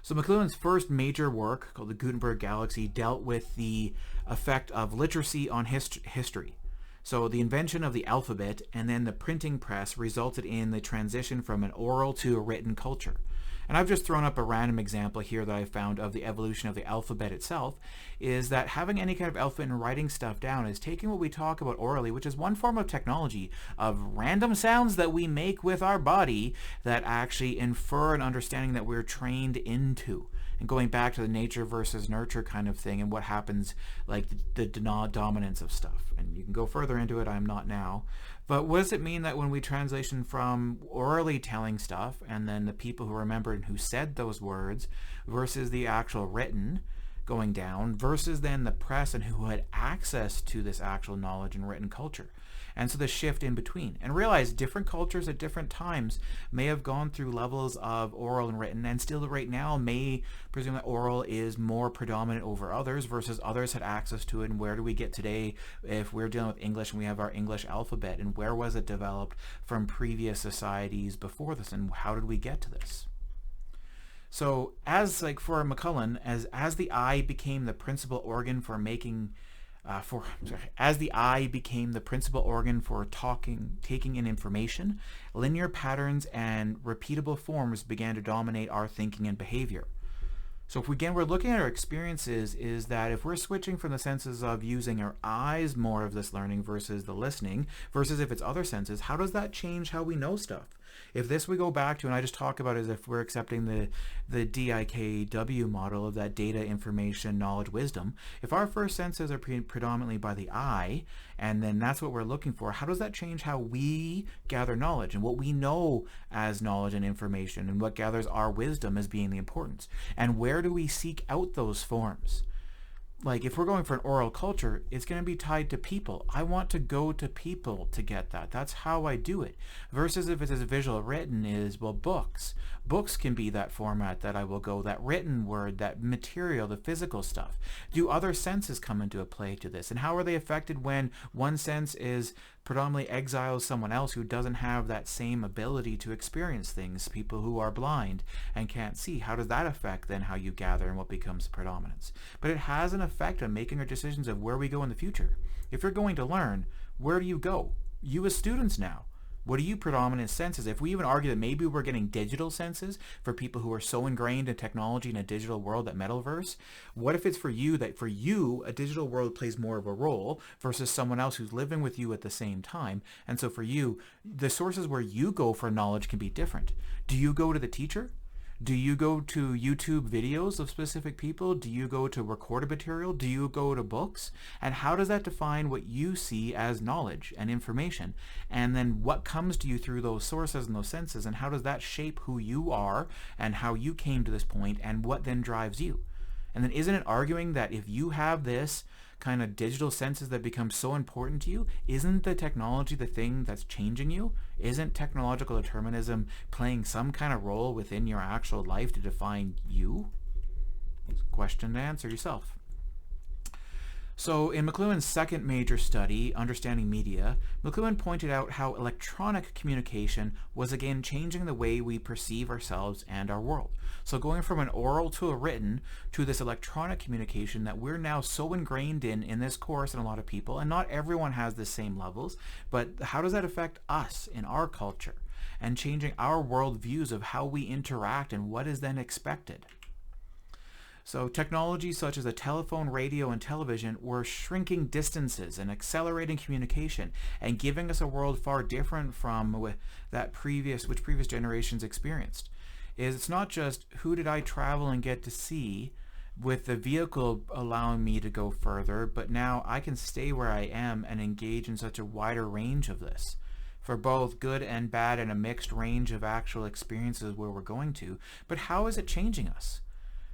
So Mcluhan's first major work, called the Gutenberg Galaxy, dealt with the effect of literacy on history. So the invention of the alphabet and then the printing press resulted in the transition from an oral to a written culture. And I've just thrown up a random example here that I found of the evolution of the alphabet itself, is that having any kind of alphabet and writing stuff down is taking what we talk about orally, which is one form of technology of random sounds that we make with our body that actually infer an understanding that we're trained into. And going back to the nature versus nurture kind of thing and what happens, like the dominance of stuff. And you can go further into it, I'm not now. But what does it mean that when we translation from orally telling stuff and then the people who remembered and who said those words versus the actual written going down versus then the press and who had access to this actual knowledge and written culture? And so the shift in between. And realize different cultures at different times may have gone through levels of oral and written, and still right now may presume that oral is more predominant over others versus others had access to it. And where do we get today if we're dealing with English and we have our English alphabet? And where was it developed from previous societies before this? And how did we get to this? So as like for Mcluhan, as the eye became the principal organ for making as the eye became the principal organ for taking in information, linear patterns and repeatable forms began to dominate our thinking and behavior. So if we're looking at our experiences, is that if we're switching from the senses of using our eyes more of this learning versus the listening, versus if it's other senses, how does that change how we know stuff? If this we go back to, and I just talk about is if we're accepting the DIKW model of that data, information, knowledge, wisdom, if our first senses are predominantly by the eye, and then that's what we're looking for, how does that change how we gather knowledge and what we know as knowledge and information and what gathers our wisdom as being the importance? And where do we seek out those forms? Like if we're going for an oral culture, it's going to be tied to people. I want to go to people to get that. That's how I do it. Versus if it's a visual written is, well, books. Books can be that format that I will go, that written word, that material, the physical stuff. Do other senses come into a play to this? And how are they affected when one sense is predominantly exiles someone else who doesn't have that same ability to experience things, people who are blind and can't see? How does that affect then how you gather and what becomes predominance? But it has an effect on making our decisions of where we go in the future. If you're going to learn, where do you go? You as students now. What are you predominant senses? If we even argue that maybe we're getting digital senses for people who are so ingrained in technology in a digital world, that metaverse, what if it's for you that for you a digital world plays more of a role versus someone else who's living with you at the same time? And so for you, the sources where you go for knowledge can be different. Do you go to the teacher? Do you go to YouTube videos of specific people? Do you go to recorded material? Do you go to books? And how does that define what you see as knowledge and information? And then what comes to you through those sources and those senses? And how does that shape who you are and how you came to this point and what then drives you? And then isn't it arguing that if you have this kind of digital senses that become so important to you, isn't the technology the thing that's changing you? Isn't technological determinism playing some kind of role within your actual life to define you? Question to answer yourself. So in Mcluhan's second major study, Understanding Media, Mcluhan pointed out how electronic communication was again changing the way we perceive ourselves and our world. So going from an oral to a written to this electronic communication that we're now so ingrained in this course and a lot of people, and not everyone has the same levels, but how does that affect us in our culture and changing our world views of how we interact and what is then expected? So technologies such as the telephone, radio, and television were shrinking distances and accelerating communication and giving us a world far different from which previous generations experienced. It's not just who did I travel and get to see with the vehicle allowing me to go further, but now I can stay where I am and engage in such a wider range of this, for both good and bad and a mixed range of actual experiences where we're going to. But how is it changing us?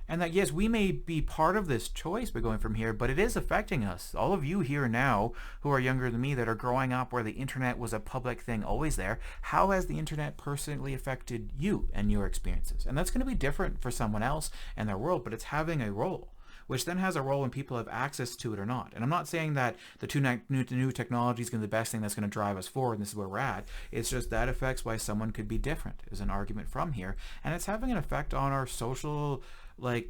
And that, yes, we may be part of this choice by going from here, but it is affecting us. All of you here now who are younger than me that are growing up where the internet was a public thing always there, how has the internet personally affected you and your experiences? And that's going to be different for someone else and their world, but it's having a role, which then has a role when people have access to it or not. And I'm not saying that the new technology is going to be the best thing that's going to drive us forward and this is where we're at. It's just that affects why someone could be different is an argument from here. And it's having an effect on our social,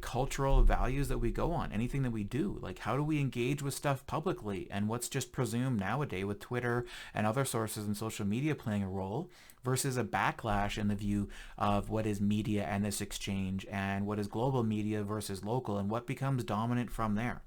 cultural values that we go on, anything that we do. Like, how do we engage with stuff publicly, and what's just presumed nowadays with Twitter and other sources and social media playing a role versus a backlash in the view of what is media and this exchange and what is global media versus local and what becomes dominant from there.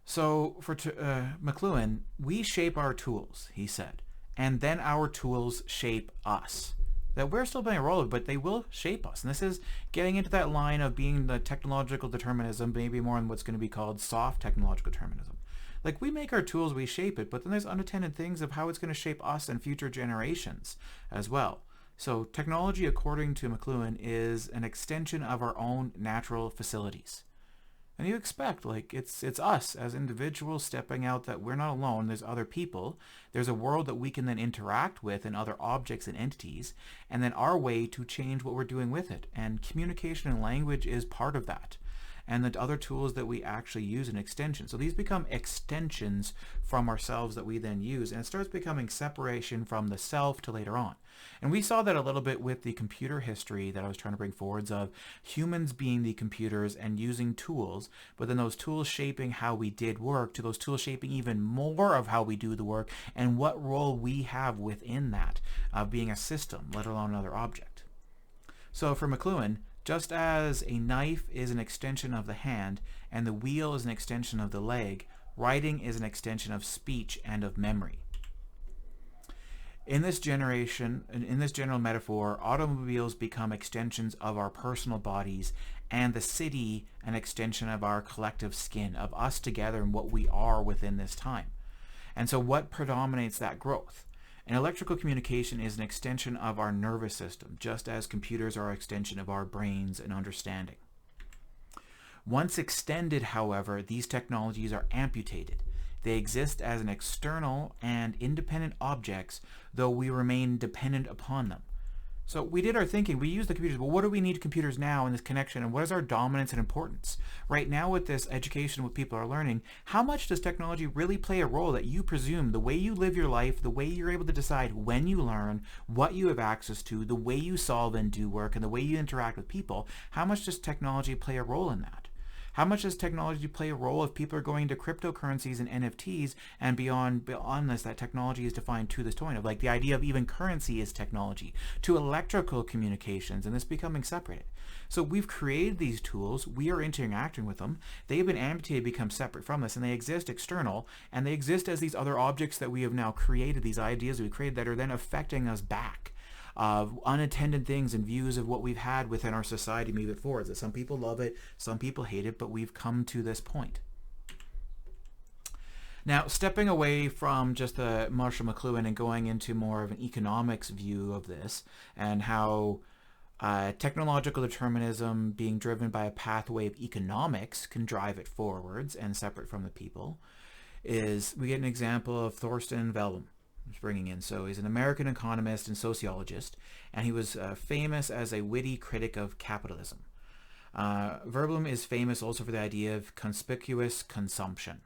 So for Mcluhan, we shape our tools, he said, and then our tools shape us. That we're still playing a role, but they will shape us. And this is getting into that line of being the technological determinism, maybe more in what's going to be called soft technological determinism. Like, we make our tools, we shape it, but then there's unattended things of how it's going to shape us and future generations as well. So technology, according to Mcluhan, is an extension of our own natural facilities. And you expect, it's us as individuals stepping out that we're not alone, there's other people, there's a world that we can then interact with and other objects and entities, and then our way to change what we're doing with it. And communication and language is part of that. And the other tools that we actually use in extension. So these become extensions from ourselves that we then use, and it starts becoming separation from the self to later on. And we saw that a little bit with the computer history that I was trying to bring forwards of humans being the computers and using tools, but then those tools shaping how we did work to those tools shaping even more of how we do the work and what role we have within that, being a system, let alone another object. So for Mcluhan, just as a knife is an extension of the hand and the wheel is an extension of the leg, writing is an extension of speech and of memory. In this general metaphor, automobiles become extensions of our personal bodies, and the city an extension of our collective skin, of us together and what we are within this time. And so what predominates that growth? And electrical communication is an extension of our nervous system, just as computers are an extension of our brains and understanding. Once extended, however, these technologies are amputated. They exist as an external and independent objects, though we remain dependent upon them. So we did our thinking, we use the computers, but what do we need computers now in this connection, and what is our dominance and importance? Right now with this education, what people are learning, how much does technology really play a role that you presume, the way you live your life, the way you're able to decide when you learn, what you have access to, the way you solve and do work, and the way you interact with people, how much does technology play a role in that? How much does technology play a role if people are going to cryptocurrencies and NFTs and beyond this, that technology is defined to this point of the idea of even currency is technology, to electrical communications and this becoming separated. So we've created these tools, we are interacting with them, they've been amputated, become separate from us, and they exist external, and they exist as these other objects that we have now created, these ideas we created that are then affecting us back. Of unattended things and views of what we've had within our society moving forward. That some people love it, some people hate it, but we've come to this point. Now, stepping away from just the Marshall Mcluhan and going into more of an economics view of this and how technological determinism being driven by a pathway of economics can drive it forwards and separate from the people, is we get an example of Thorstein Veblen. Bringing in. So he's an American economist and sociologist, and he was famous as a witty critic of capitalism. Verblum is famous also for the idea of conspicuous consumption.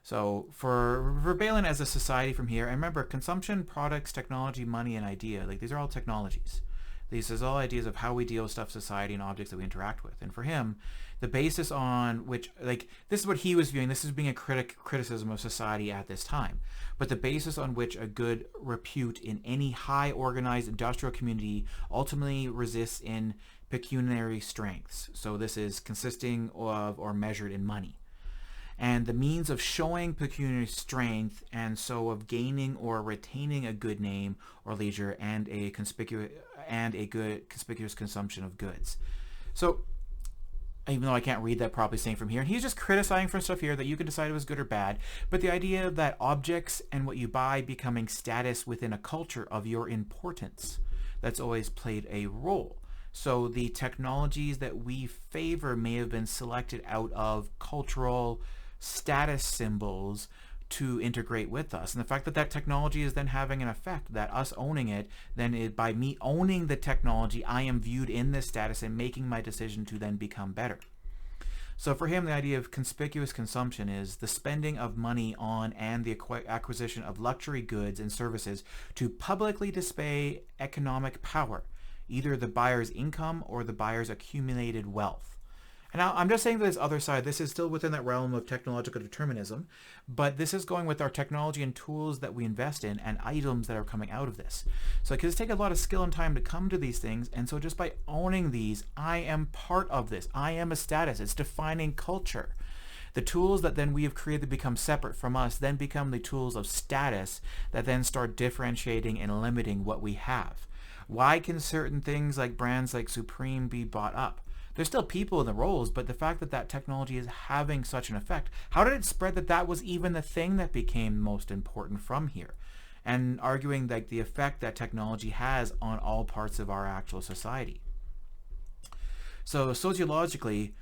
So for Verbalin as a society from here, and remember, consumption, products, technology, money, and idea, like these are all technologies. These are all ideas of how we deal with stuff, society, and objects that we interact with. And for him, the basis on which, like, this is what he was viewing, this is being a criticism of society at this time. But the basis on which a good repute in any high organized industrial community ultimately resists in pecuniary strengths. So this is consisting of or measured in money. And the means of showing pecuniary strength, and so of gaining or retaining a good name or leisure, and a good conspicuous consumption of goods. So even though I can't read that properly saying from here, and he's just criticizing for stuff here that you can decide was good or bad, but the idea that objects and what you buy becoming status within a culture of your importance, that's always played a role. So the technologies that we favor may have been selected out of cultural status symbols to integrate with us. And the fact that that technology is then having an effect, that us owning it, then by me owning the technology, I am viewed in this status and making my decision to then become better. So for him, the idea of conspicuous consumption is the spending of money on and the acquisition of luxury goods and services to publicly display economic power, either the buyer's income or the buyer's accumulated wealth. And now I'm just saying this other side, this is still within that realm of technological determinism, but this is going with our technology and tools that we invest in and items that are coming out of this. So it does take a lot of skill and time to come to these things, and so just by owning these, I am part of this. I am a status. It's defining culture. The tools that then we have created to become separate from us then become the tools of status that then start differentiating and limiting what we have. Why can certain things like brands like Supreme be bought up? There's still people in the roles, but the fact that that technology is having such an effect, how did it spread that that was even the thing that became most important from here? And arguing that the effect that technology has on all parts of our actual society. So sociologically,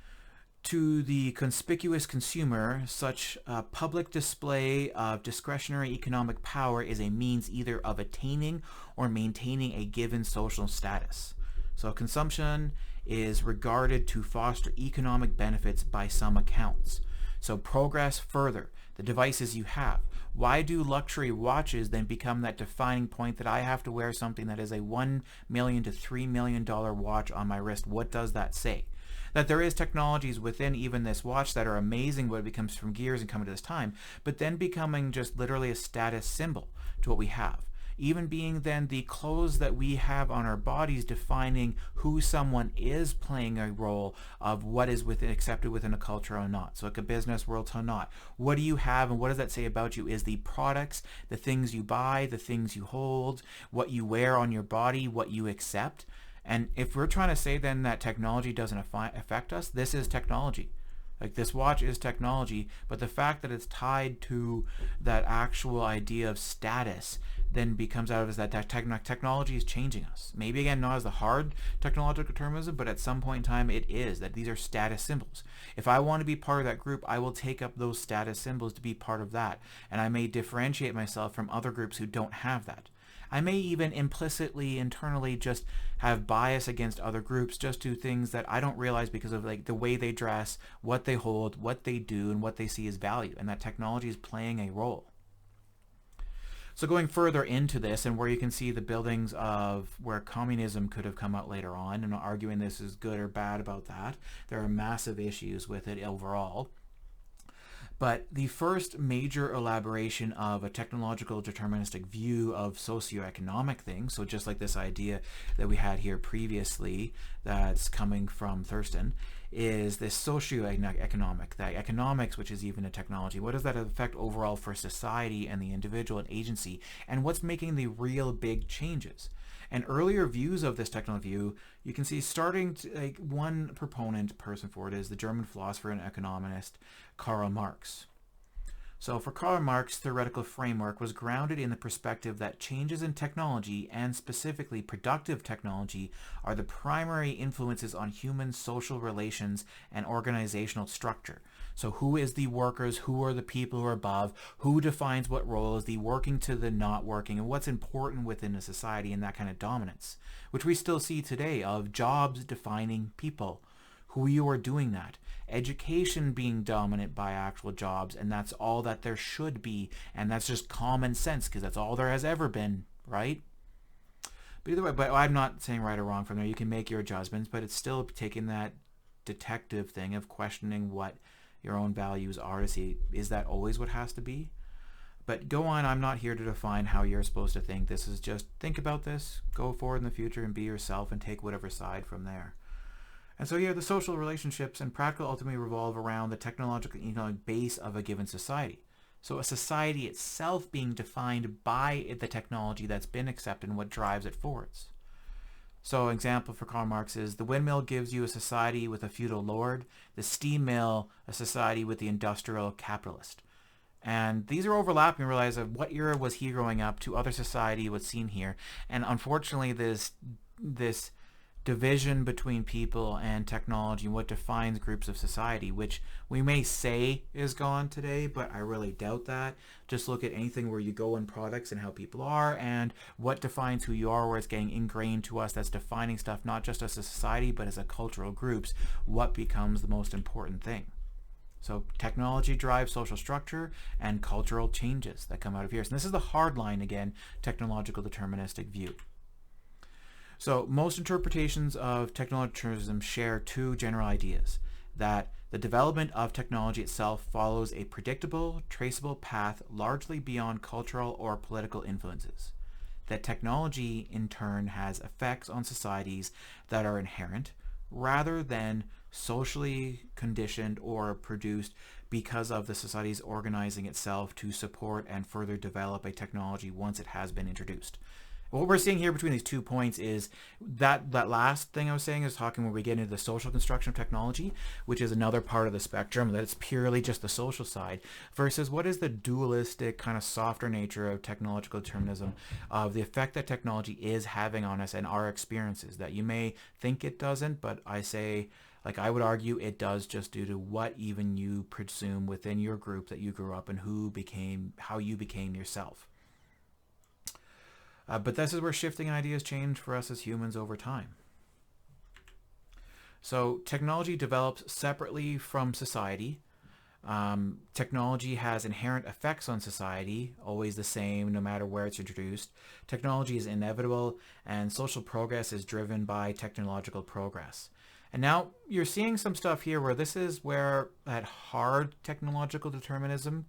to the conspicuous consumer, such a public display of discretionary economic power is a means either of attaining or maintaining a given social status. So consumption is regarded to foster economic benefits by some accounts. So progress further, the devices you have. Why do luxury watches then become that defining point that I have to wear something that is a $1 million to $3 million watch on my wrist? What does that say? That there is technologies within even this watch that are amazing when it becomes from gears and coming to this time, but then becoming just literally a status symbol to what we have. Even being then the clothes that we have on our bodies defining who someone is, playing a role of what is accepted within a culture or not. So like a business world or not. What do you have and what does that say about you? Is the products, the things you buy, the things you hold, what you wear on your body, what you accept. And if we're trying to say then that technology doesn't affect us, this is technology. Like this watch is technology, but the fact that it's tied to that actual idea of status then becomes out of that technology is changing us. Maybe again, not as the hard technological determinism, but at some point in time it is, that these are status symbols. If I want to be part of that group, I will take up those status symbols to be part of that. And I may differentiate myself from other groups who don't have that. I may even implicitly, internally just have bias against other groups just to things that I don't realize because of like the way they dress, what they hold, what they do, and what they see as value. And that technology is playing a role. So going further into this, and where you can see the buildings of where communism could have come out later on, and arguing this is good or bad about that. There are massive issues with it overall. But the first major elaboration of a technological deterministic view of socioeconomic things, so just like this idea that we had here previously that's coming from Thurston, is this socioeconomic, that economics, which is even a technology. What does that affect overall for society and the individual and agency? And what's making the real big changes? And earlier views of this technical view, you can see starting to, like one person for it is the German philosopher and economist Karl Marx. So for Karl Marx, theoretical framework was grounded in the perspective that changes in technology, and specifically productive technology, are the primary influences on human social relations and organizational structure. So who is the workers? Who are the people who are above? Who defines what role is the working to the not working? And what's important within a society, and that kind of dominance, which we still see today, of jobs defining people, who you are doing that. Education being dominant by actual jobs, and that's all that there should be, and that's just common sense because that's all there has ever been, right? But either way, but I'm not saying right or wrong from there. You can make your adjustments, but it's still taking that detective thing of questioning what your own values are to see, is that always what has to be? But go on, I'm not here to define how you're supposed to think. This is just think about this, go forward in the future and be yourself and take whatever side from there. And so yeah, the social relationships and practical ultimately revolve around the technological and economic base of a given society. So a society itself being defined by the technology that's been accepted and what drives it forwards. So an example for Karl Marx is the windmill gives you a society with a feudal lord, the steam mill a society with the industrial capitalist. And these are overlapping. Realize of what era was he growing up to other society was seen here. And unfortunately this division between people and technology and what defines groups of society, which we may say is gone today, but I really doubt that. Just look at anything where you go in products and how people are and what defines who you are, where it's getting ingrained to us, that's defining stuff not just as a society but as a cultural groups, what becomes the most important thing. So technology drives social structure and cultural changes that come out of here. So this is the hard line again, technological deterministic view. So most interpretations of technological determinism share two general ideas: that the development of technology itself follows a predictable, traceable path largely beyond cultural or political influences; that technology in turn has effects on societies that are inherent rather than socially conditioned or produced because of the society's organizing itself to support and further develop a technology once it has been introduced. What we're seeing here between these 2 points is that last thing I was saying is talking when we get into the social construction of technology, which is another part of the spectrum, that it's purely just the social side, versus what is the dualistic kind of softer nature of technological determinism, of the effect that technology is having on us and our experiences, that you may think it doesn't, but I say, like I would argue it does, just due to what even you presume within your group that you grew up and how you became yourself. But this is where shifting ideas change for us as humans over time. So technology develops separately from society. Technology has inherent effects on society, always the same no matter where it's introduced. Technology is inevitable, and social progress is driven by technological progress. And now you're seeing some stuff here where this is where that hard technological determinism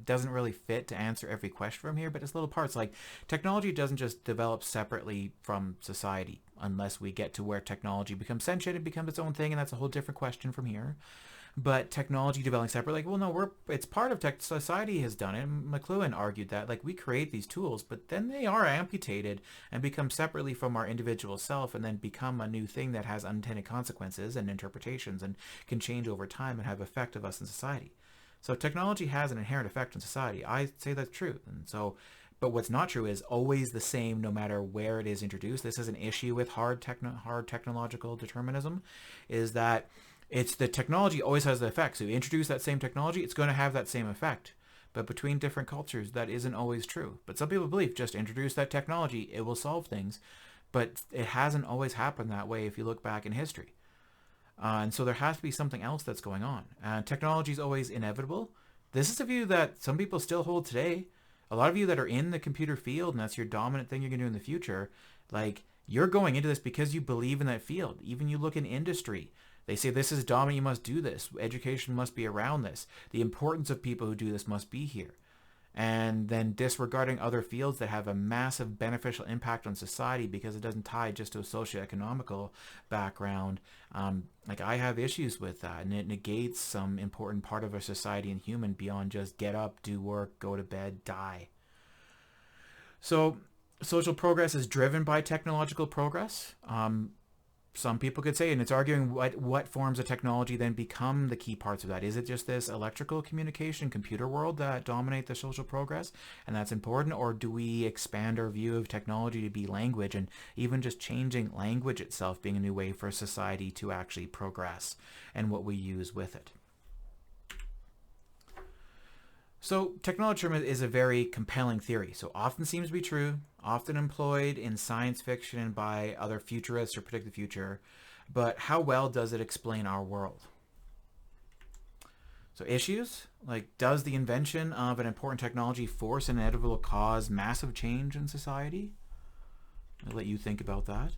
doesn't really fit to answer every question from here, but it's little parts like technology doesn't just develop separately from society unless we get to where technology becomes sentient, it becomes its own thing, and that's a whole different question from here. But technology developing separately, well, no, it's part of society has done it. And Mcluhan argued that, like, we create these tools, but then they are amputated and become separately from our individual self, and then become a new thing that has unintended consequences and interpretations and can change over time and have effect of us in society. So technology has an inherent effect on society. I say that's true. And so, but what's not true is always the same no matter where it is introduced. This is an issue with hard technological determinism, is that it's the technology always has the effect. So you introduce that same technology, it's going to have that same effect. But between different cultures, that isn't always true. But some people believe just introduce that technology, it will solve things. But it hasn't always happened that way if you look back in history. And so there has to be something else that's going on. Technology is always inevitable. This is a view that some people still hold today. A lot of you that are in the computer field, and that's your dominant thing you're going to do in the future, like, you're going into this because you believe in that field. Even you look in industry. They say this is dominant, you must do this. Education must be around this. The importance of people who do this must be here. And then disregarding other fields that have a massive beneficial impact on society because it doesn't tie just to a socioeconomical background. Like, I have issues with that, and it negates some important part of our society and human beyond just get up, do work, go to bed, die. So social progress is driven by technological progress. Some people could say, and it's arguing what forms of technology then become the key parts of that. Is it just this electrical communication, computer world that dominate the social progress, and that's important? Or do we expand our view of technology to be language, and even just changing language itself being a new way for society to actually progress and what we use with it? So technology determinism is a very compelling theory. So often seems to be true, often employed in science fiction and by other futurists who predict the future. But how well does it explain our world? So issues, like does the invention of an important technology force an inevitable cause massive change in society? I'll let you think about that.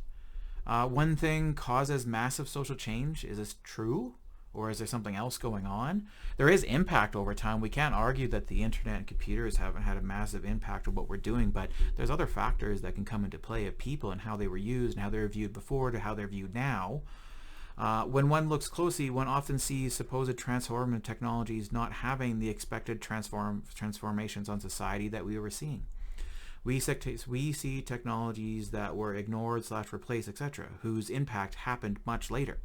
One thing causes massive social change. Is this true? Or is there something else going on? There is impact over time. We can't argue that the internet and computers haven't had a massive impact on what we're doing, but there's other factors that can come into play of people and how they were used and how they were viewed before to how they're viewed now. When one looks closely, one often sees supposed transformative technologies not having the expected transformations on society that we were seeing. We see technologies that were ignored / replaced, etc., whose impact happened much later.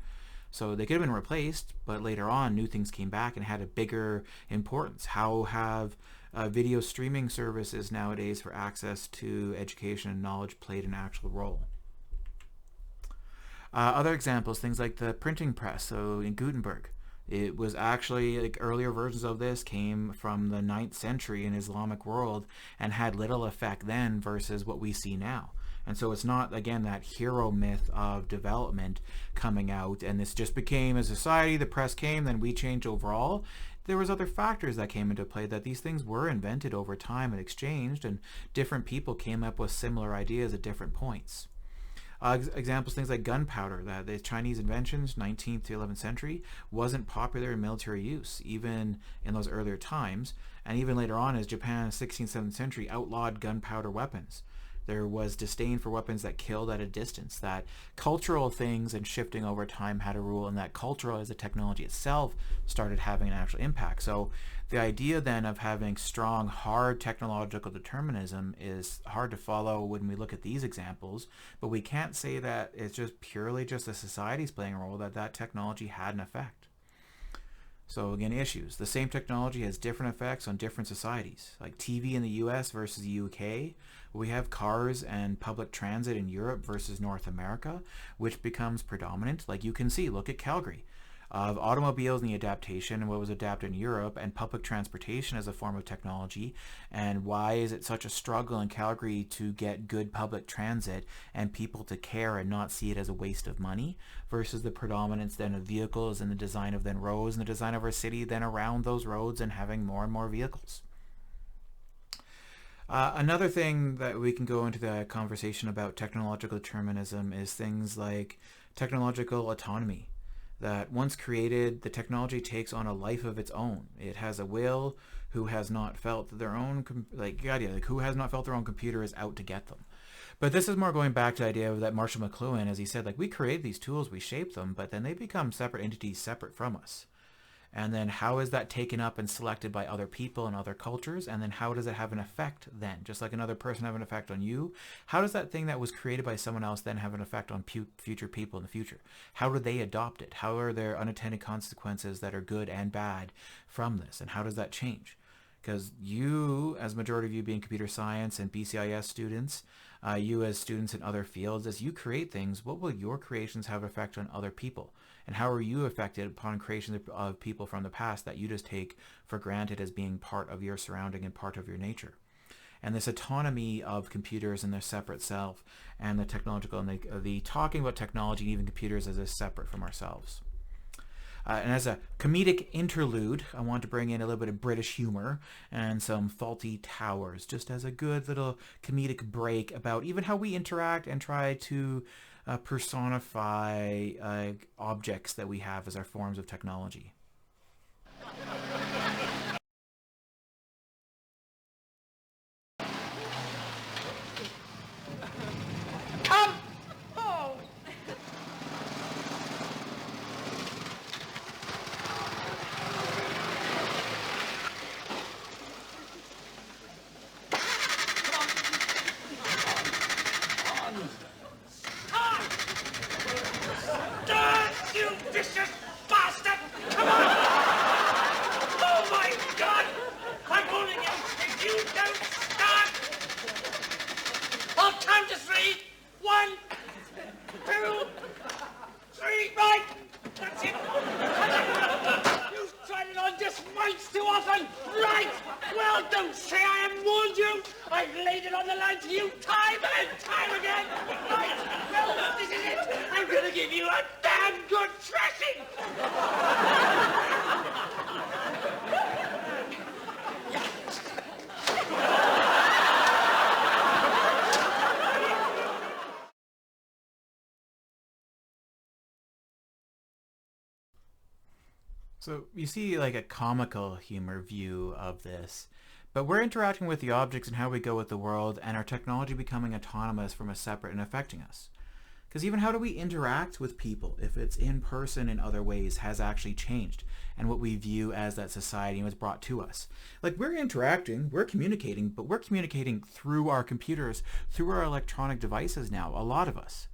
So they could have been replaced, but later on new things came back and had a bigger importance. How have video streaming services nowadays for access to education and knowledge played an actual role? Other examples, things like the printing press. So in Gutenberg, it was actually like earlier versions of this came from the 9th century in Islamic world and had little effect then versus what we see now. And so it's not, again, that hero myth of development coming out and this just became a society, the press came, then we changed overall. There was other factors that came into play that these things were invented over time and exchanged, and different people came up with similar ideas at different points. Examples, things like gunpowder, that the Chinese inventions, 19th to 11th century, wasn't popular in military use, even in those earlier times. And even later on, as Japan, 16th, 17th century, outlawed gunpowder weapons. There was disdain for weapons that killed at a distance, that cultural things and shifting over time had a rule, and that cultural as a technology itself started having an actual impact. So the idea then of having strong, hard technological determinism is hard to follow when we look at these examples, but we can't say that it's just purely just the society's playing a role, that technology had an effect. So again, issues. The same technology has different effects on different societies. Like TV in the US versus the UK. We have cars and public transit in Europe versus North America, which becomes predominant. Like you can see, look at Calgary. Of automobiles and the adaptation and what was adapted in Europe, and public transportation as a form of technology, and why is it such a struggle in Calgary to get good public transit and people to care and not see it as a waste of money, versus the predominance then of vehicles and the design of then roads and the design of our city then around those roads and having more and more vehicles. Another thing that we can go into the conversation about technological determinism is things like technological autonomy. That once created, the technology takes on a life of its own. It has a will. Who has not felt their own, who has not felt their own computer is out to get them. But this is more going back to the idea of that Marshall Mcluhan, as he said, like we create these tools, we shape them, but then they become separate entities separate from us. And then how is that taken up and selected by other people and other cultures? And then how does it have an effect then? Just like another person have an effect on you, how does that thing that was created by someone else then have an effect on future people in the future? How do they adopt it? How are there unintended consequences that are good and bad from this? And how does that change? Because you, as majority of you being computer science and BCIS students, you as students in other fields, as you create things, what will your creations have an effect on other people? And how are you affected upon creations of people from the past that you just take for granted as being part of your surrounding and part of your nature? And this autonomy of computers and their separate self, and the technological, and the talking about technology and even computers as separate from ourselves. And as a comedic interlude, I want to bring in a little bit of British humor and some faulty towers, just as a good little comedic break about even how we interact and try to personify objects that we have as our forms of technology. Come! Oh! You vicious bastard! Come on! Oh my God! I'm warning you, if you don't start, I'll count to 3. 1, 2, 3, right! That's it! You've tried it on just once too often! Right! a damn good thrashing! So you see like a comical humor view of this, but we're interacting with the objects and how we go with the world, and our technology becoming autonomous from us separate and affecting us. Because even how do we interact with people, if it's in person in other ways, has actually changed, and what we view as that society was brought to us. Like, we're interacting, we're communicating, but we're communicating through our computers, through our electronic devices now, a lot of us.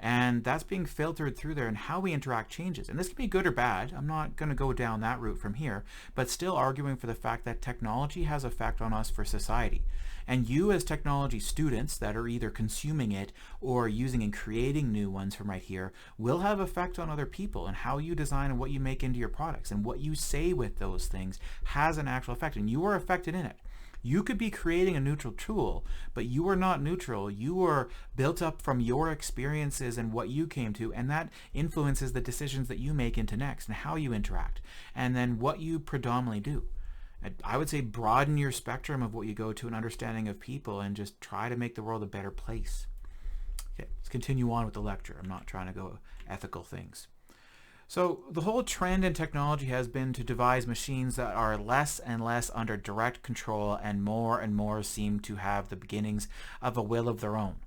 And that's being filtered through there, and how we interact changes. And this can be good or bad. I'm not going to go down that route from here, but still arguing for the fact that technology has effect on us for society. And you as technology students that are either consuming it or using and creating new ones from right here will have effect on other people, and how you design and what you make into your products and what you say with those things has an actual effect, and you are affected in it. You could be creating a neutral tool, but you are not neutral. You are built up from your experiences and what you came to, and that influences the decisions that you make into next and how you interact, and then what you predominantly do. I would say broaden your spectrum of what you go to, an understanding of people, and just try to make the world a better place. Okay, let's continue on with the lecture. I'm not trying to go ethical things. So the whole trend in technology has been to devise machines that are less and less under direct control, and more seem to have the beginnings of a will of their own.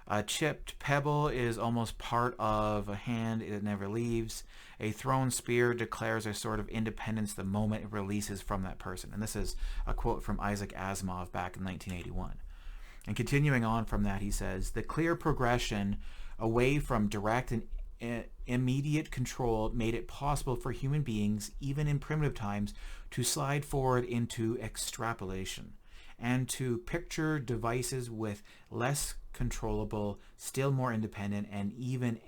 A chipped pebble is almost part of a hand it never leaves. A thrown spear declares a sort of independence the moment it releases from that person. And this is a quote from Isaac Asimov back in 1981. And continuing on from that, he says, the clear progression away from direct and immediate control made it possible for human beings, even in primitive times, to slide forward into extrapolation and to picture devices with less controllable, still more independent, and even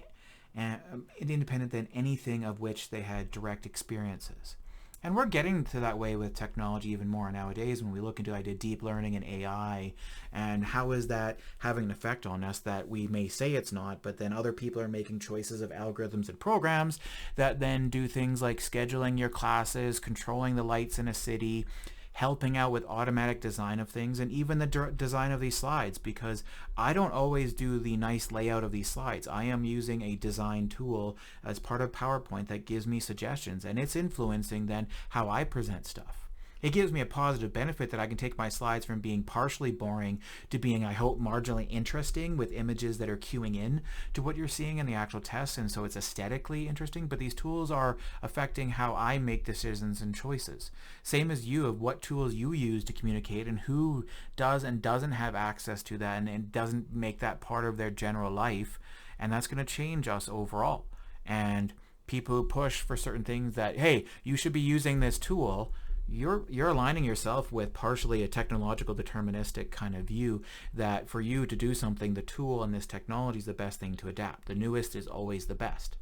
independent than anything of which they had direct experiences. And we're getting to that way with technology even more nowadays when we look into deep learning and AI, and how is that having an effect on us that we may say it's not, but then other people are making choices of algorithms and programs that then do things like scheduling your classes, controlling the lights in a city, helping out with automatic design of things, and even the design of these slides, because I don't always do the nice layout of these slides. I am using a design tool as part of PowerPoint that gives me suggestions, and it's influencing then how I present stuff. It gives me a positive benefit that I can take my slides from being partially boring to being, I hope, marginally interesting with images that are cueing in to what you're seeing in the actual test, and so it's aesthetically interesting, but these tools are affecting how I make decisions and choices. Same as you, of what tools you use to communicate and who does and doesn't have access to that, and doesn't make that part of their general life, and that's going to change us overall. And people who push for certain things that, hey, you should be using this tool, you're aligning yourself with partially a technological deterministic kind of view that for you to do something, the tool and this technology is the best thing to adapt. The newest is always the best.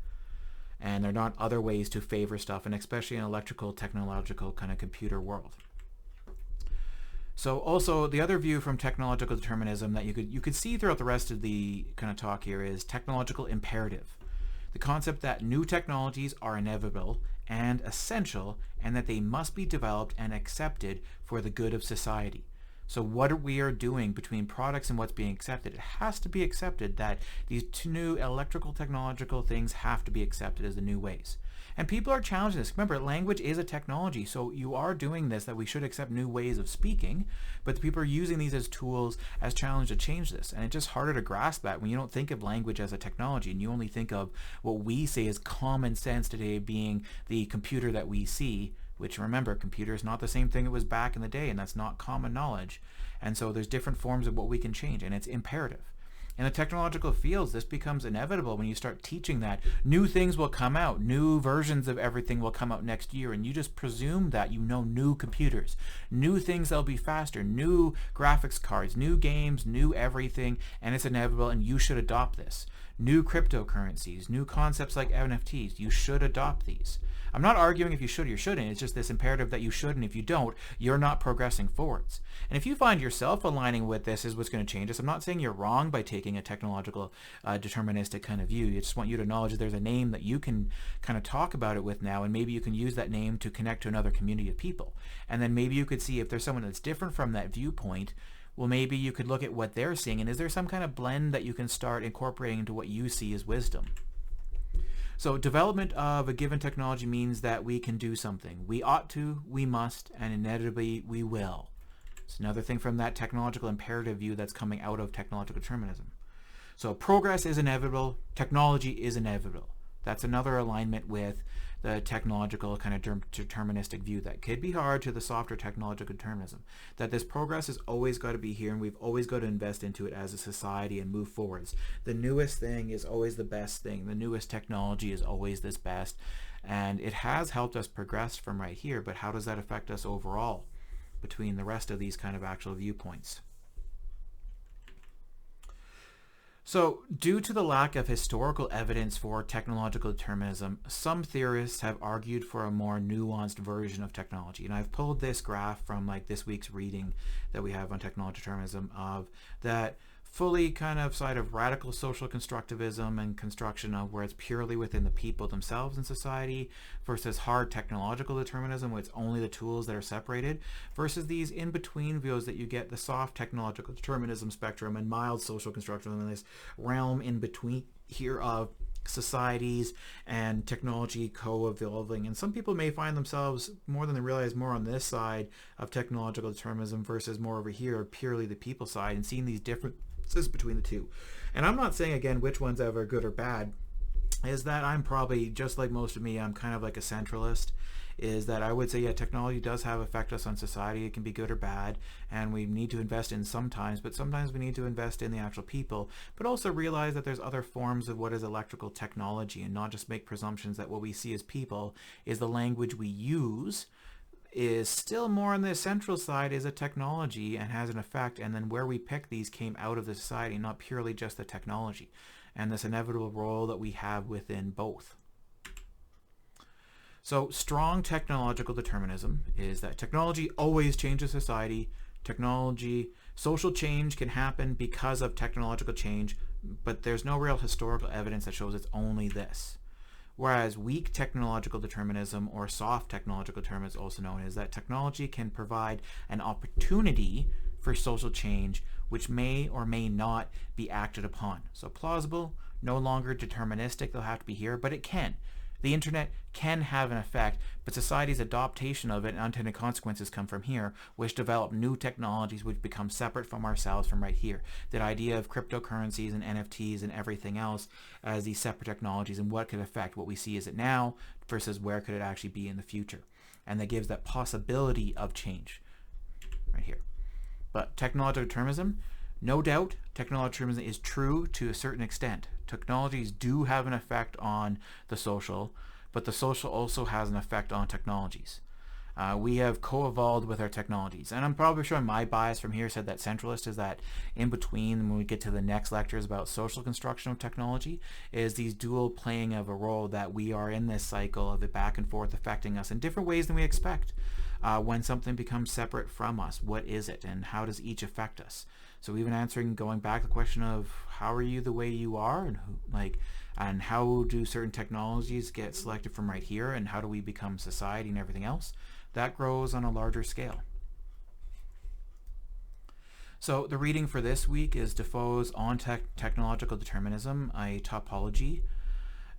And there are not other ways to favor stuff, and especially in electrical, technological kind of computer world. So also the other view from technological determinism that you could see throughout the rest of the kind of talk here is technological imperative. The concept that new technologies are inevitable and essential, and that they must be developed and accepted for the good of society. So what we are doing between products and what's being accepted, it has to be accepted that these two new electrical technological things have to be accepted as the new ways. And people are challenging this. Remember, language is a technology, so you are doing this, that we should accept new ways of speaking, but the people are using these as tools, as challenge to change this. And it's just harder to grasp that when you don't think of language as a technology, and you only think of what we say is common sense today being the computer that we see, which, remember, computer is not the same thing it was back in the day, and that's not common knowledge. And so there's different forms of what we can change, and it's imperative. In the technological fields, this becomes inevitable when you start teaching that new things will come out, new versions of everything will come out next year, and you just presume that you know new computers, new things that'll be faster, new graphics cards, new games, new everything, and it's inevitable, and you should adopt this. New cryptocurrencies, new concepts like NFTs, you should adopt these. I'm not arguing if you should or you shouldn't, it's just this imperative that you should, and if you don't, you're not progressing forwards. And if you find yourself aligning with this is what's going to change us, I'm not saying you're wrong by taking taking a technological deterministic kind of view. I just want you to acknowledge that there's a name that you can kind of talk about it with now, and maybe you can use that name to connect to another community of people. And then maybe you could see if there's someone that's different from that viewpoint, well, maybe you could look at what they're seeing, and is there some kind of blend that you can start incorporating into what you see as wisdom? So development of a given technology means that we can do something. We ought to, we must, and inevitably we will. It's another thing from that technological imperative view that's coming out of technological determinism. So progress is inevitable, technology is inevitable. That's another alignment with the technological kind of deterministic view that could be hard to the softer technological determinism. That this progress has always got to be here, and we've always got to invest into it as a society and move forwards. The newest thing is always the best thing. The newest technology is always this best. And it has helped us progress from right here, but how does that affect us overall between the rest of these kind of actual viewpoints? So, due to the lack of historical evidence for technological determinism, some theorists have argued for a more nuanced version of technology. And I've pulled this graph from like this week's reading that we have on technological determinism of that fully kind of side of radical social constructivism and construction of where it's purely within the people themselves in society versus hard technological determinism where it's only the tools that are separated versus these in-between views that you get the soft technological determinism spectrum and mild social constructivism and this realm in between here of societies and technology co-evolving. And some people may find themselves more than they realize more on this side of technological determinism versus more over here purely the people side and seeing these differences between the two. And I'm not saying again which one's ever good or bad, is that I'm probably just like most of me, I'm kind of like a centralist, is that I would say, yeah, technology does have effect us on society. It can be good or bad, and we need to invest in sometimes, but sometimes we need to invest in the actual people, but also realize that there's other forms of what is electrical technology and not just make presumptions that what we see as people is the language we use is still more on the central side is a technology and has an effect, and then where we pick these came out of the society, not purely just the technology, and this inevitable role that we have within both. So strong technological determinism is that technology always changes society. Social change can happen because of technological change, but there's no real historical evidence that shows it's only this. Whereas weak technological determinism or soft technological determinism, also known as that technology can provide an opportunity for social change which may or may not be acted upon. So plausible, no longer deterministic, they'll have to be here, but it can. The internet can have an effect, but society's adaptation of it and unintended consequences come from here, which develop new technologies which become separate from ourselves from right here. That idea of cryptocurrencies and NFTs and everything else as these separate technologies and what could affect what we see as it now versus where could it actually be in the future. And that gives that possibility of change right here. But technological determinism, no doubt, technological determinism is true to a certain extent. Technologies do have an effect on the social, but the social also has an effect on technologies. We have co-evolved with our technologies. And I'm probably showing my bias from here said that centralist is that in between when we get to the next lectures about social construction of technology is these dual playing of a role that we are in this cycle of it back and forth affecting us in different ways than we expect. When something becomes separate from us, what is it and how does each affect us? So even answering, going back to the question of how are you the way you are and and how do certain technologies get selected from right here and how do we become society and everything else, that grows on a larger scale. So the reading for this week is Defoe's On Technological Determinism, a Topology.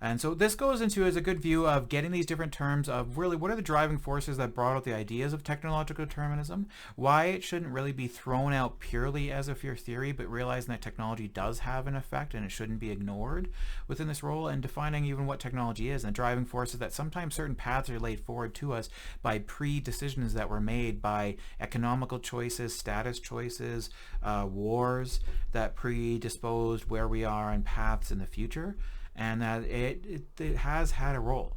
And so this goes into as a good view of getting these different terms of really what are the driving forces that brought out the ideas of technological determinism, why it shouldn't really be thrown out purely as a pure theory, but realizing that technology does have an effect and it shouldn't be ignored within this role, and defining even what technology is and the driving forces that sometimes certain paths are laid forward to us by pre-decisions that were made by economical choices, status choices, wars that predisposed where we are on paths in the future. And that it has had a role.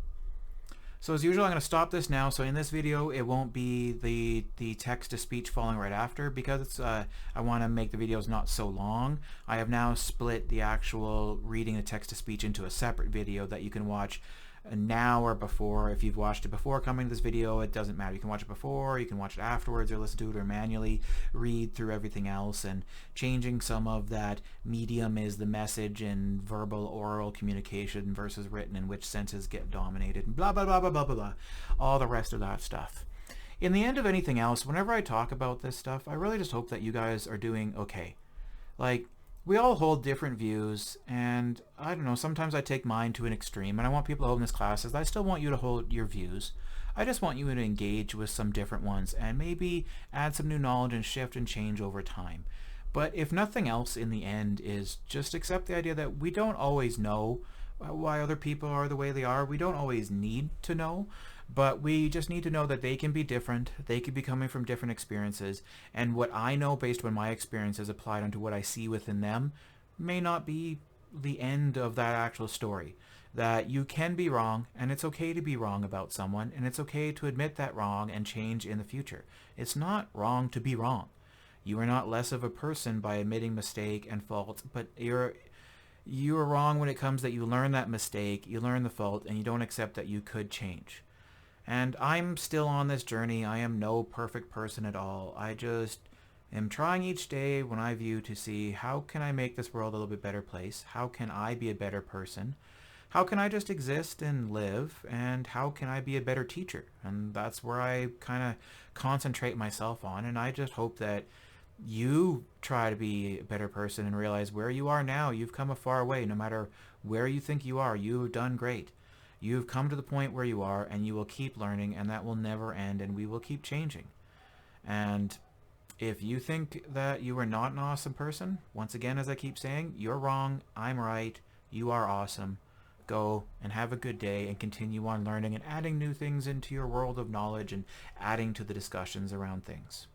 So as usual, I'm going to stop this now. So in this video, it won't be the text-to-speech following right after because it's, I want to make the videos not so long. I have now split the actual reading the text-to-speech into a separate video that you can watch now or before. If you've watched it before coming to this video, it doesn't matter. You can watch it before, you can watch it afterwards, or listen to it, or manually read through everything else, and changing some of that medium is the message in verbal oral communication versus written, and which senses get dominated, and blah blah blah blah blah blah blah, all the rest of that stuff. In the end of anything else, whenever I talk about this stuff, I really just hope that you guys are doing okay. Like, we all hold different views, and I don't know, sometimes I take mine to an extreme, and I want people to hold in this class as I still want you to hold your views. I just want you to engage with some different ones and maybe add some new knowledge and shift and change over time. But if nothing else in the end is just accept the idea that we don't always know why other people are the way they are. We don't always need to know, but we just need to know that they can be different. They could be coming from different experiences, and what I know based on my experiences applied onto what I see within them may not be the end of that actual story. That you can be wrong, and it's okay to be wrong about someone, and it's okay to admit that wrong and change in the future. It's not wrong to be wrong. You are not less of a person by admitting mistake and fault, but you are wrong when it comes that you learn that mistake, you learn the fault, and you don't accept that you could change. And I'm still on this journey. I am no perfect person at all. I just am trying each day when I view to see how can I make this world a little bit better place? How can I be a better person? How can I just exist and live? And how can I be a better teacher? And that's where I kind of concentrate myself on. And I just hope that you try to be a better person and realize where you are now, you've come a far way. No matter where you think you are, you've done great. You've come to the point where you are, and you will keep learning, and that will never end, and we will keep changing. And if you think that you are not an awesome person, once again, as I keep saying, you're wrong, I'm right, you are awesome. Go and have a good day and continue on learning and adding new things into your world of knowledge and adding to the discussions around things.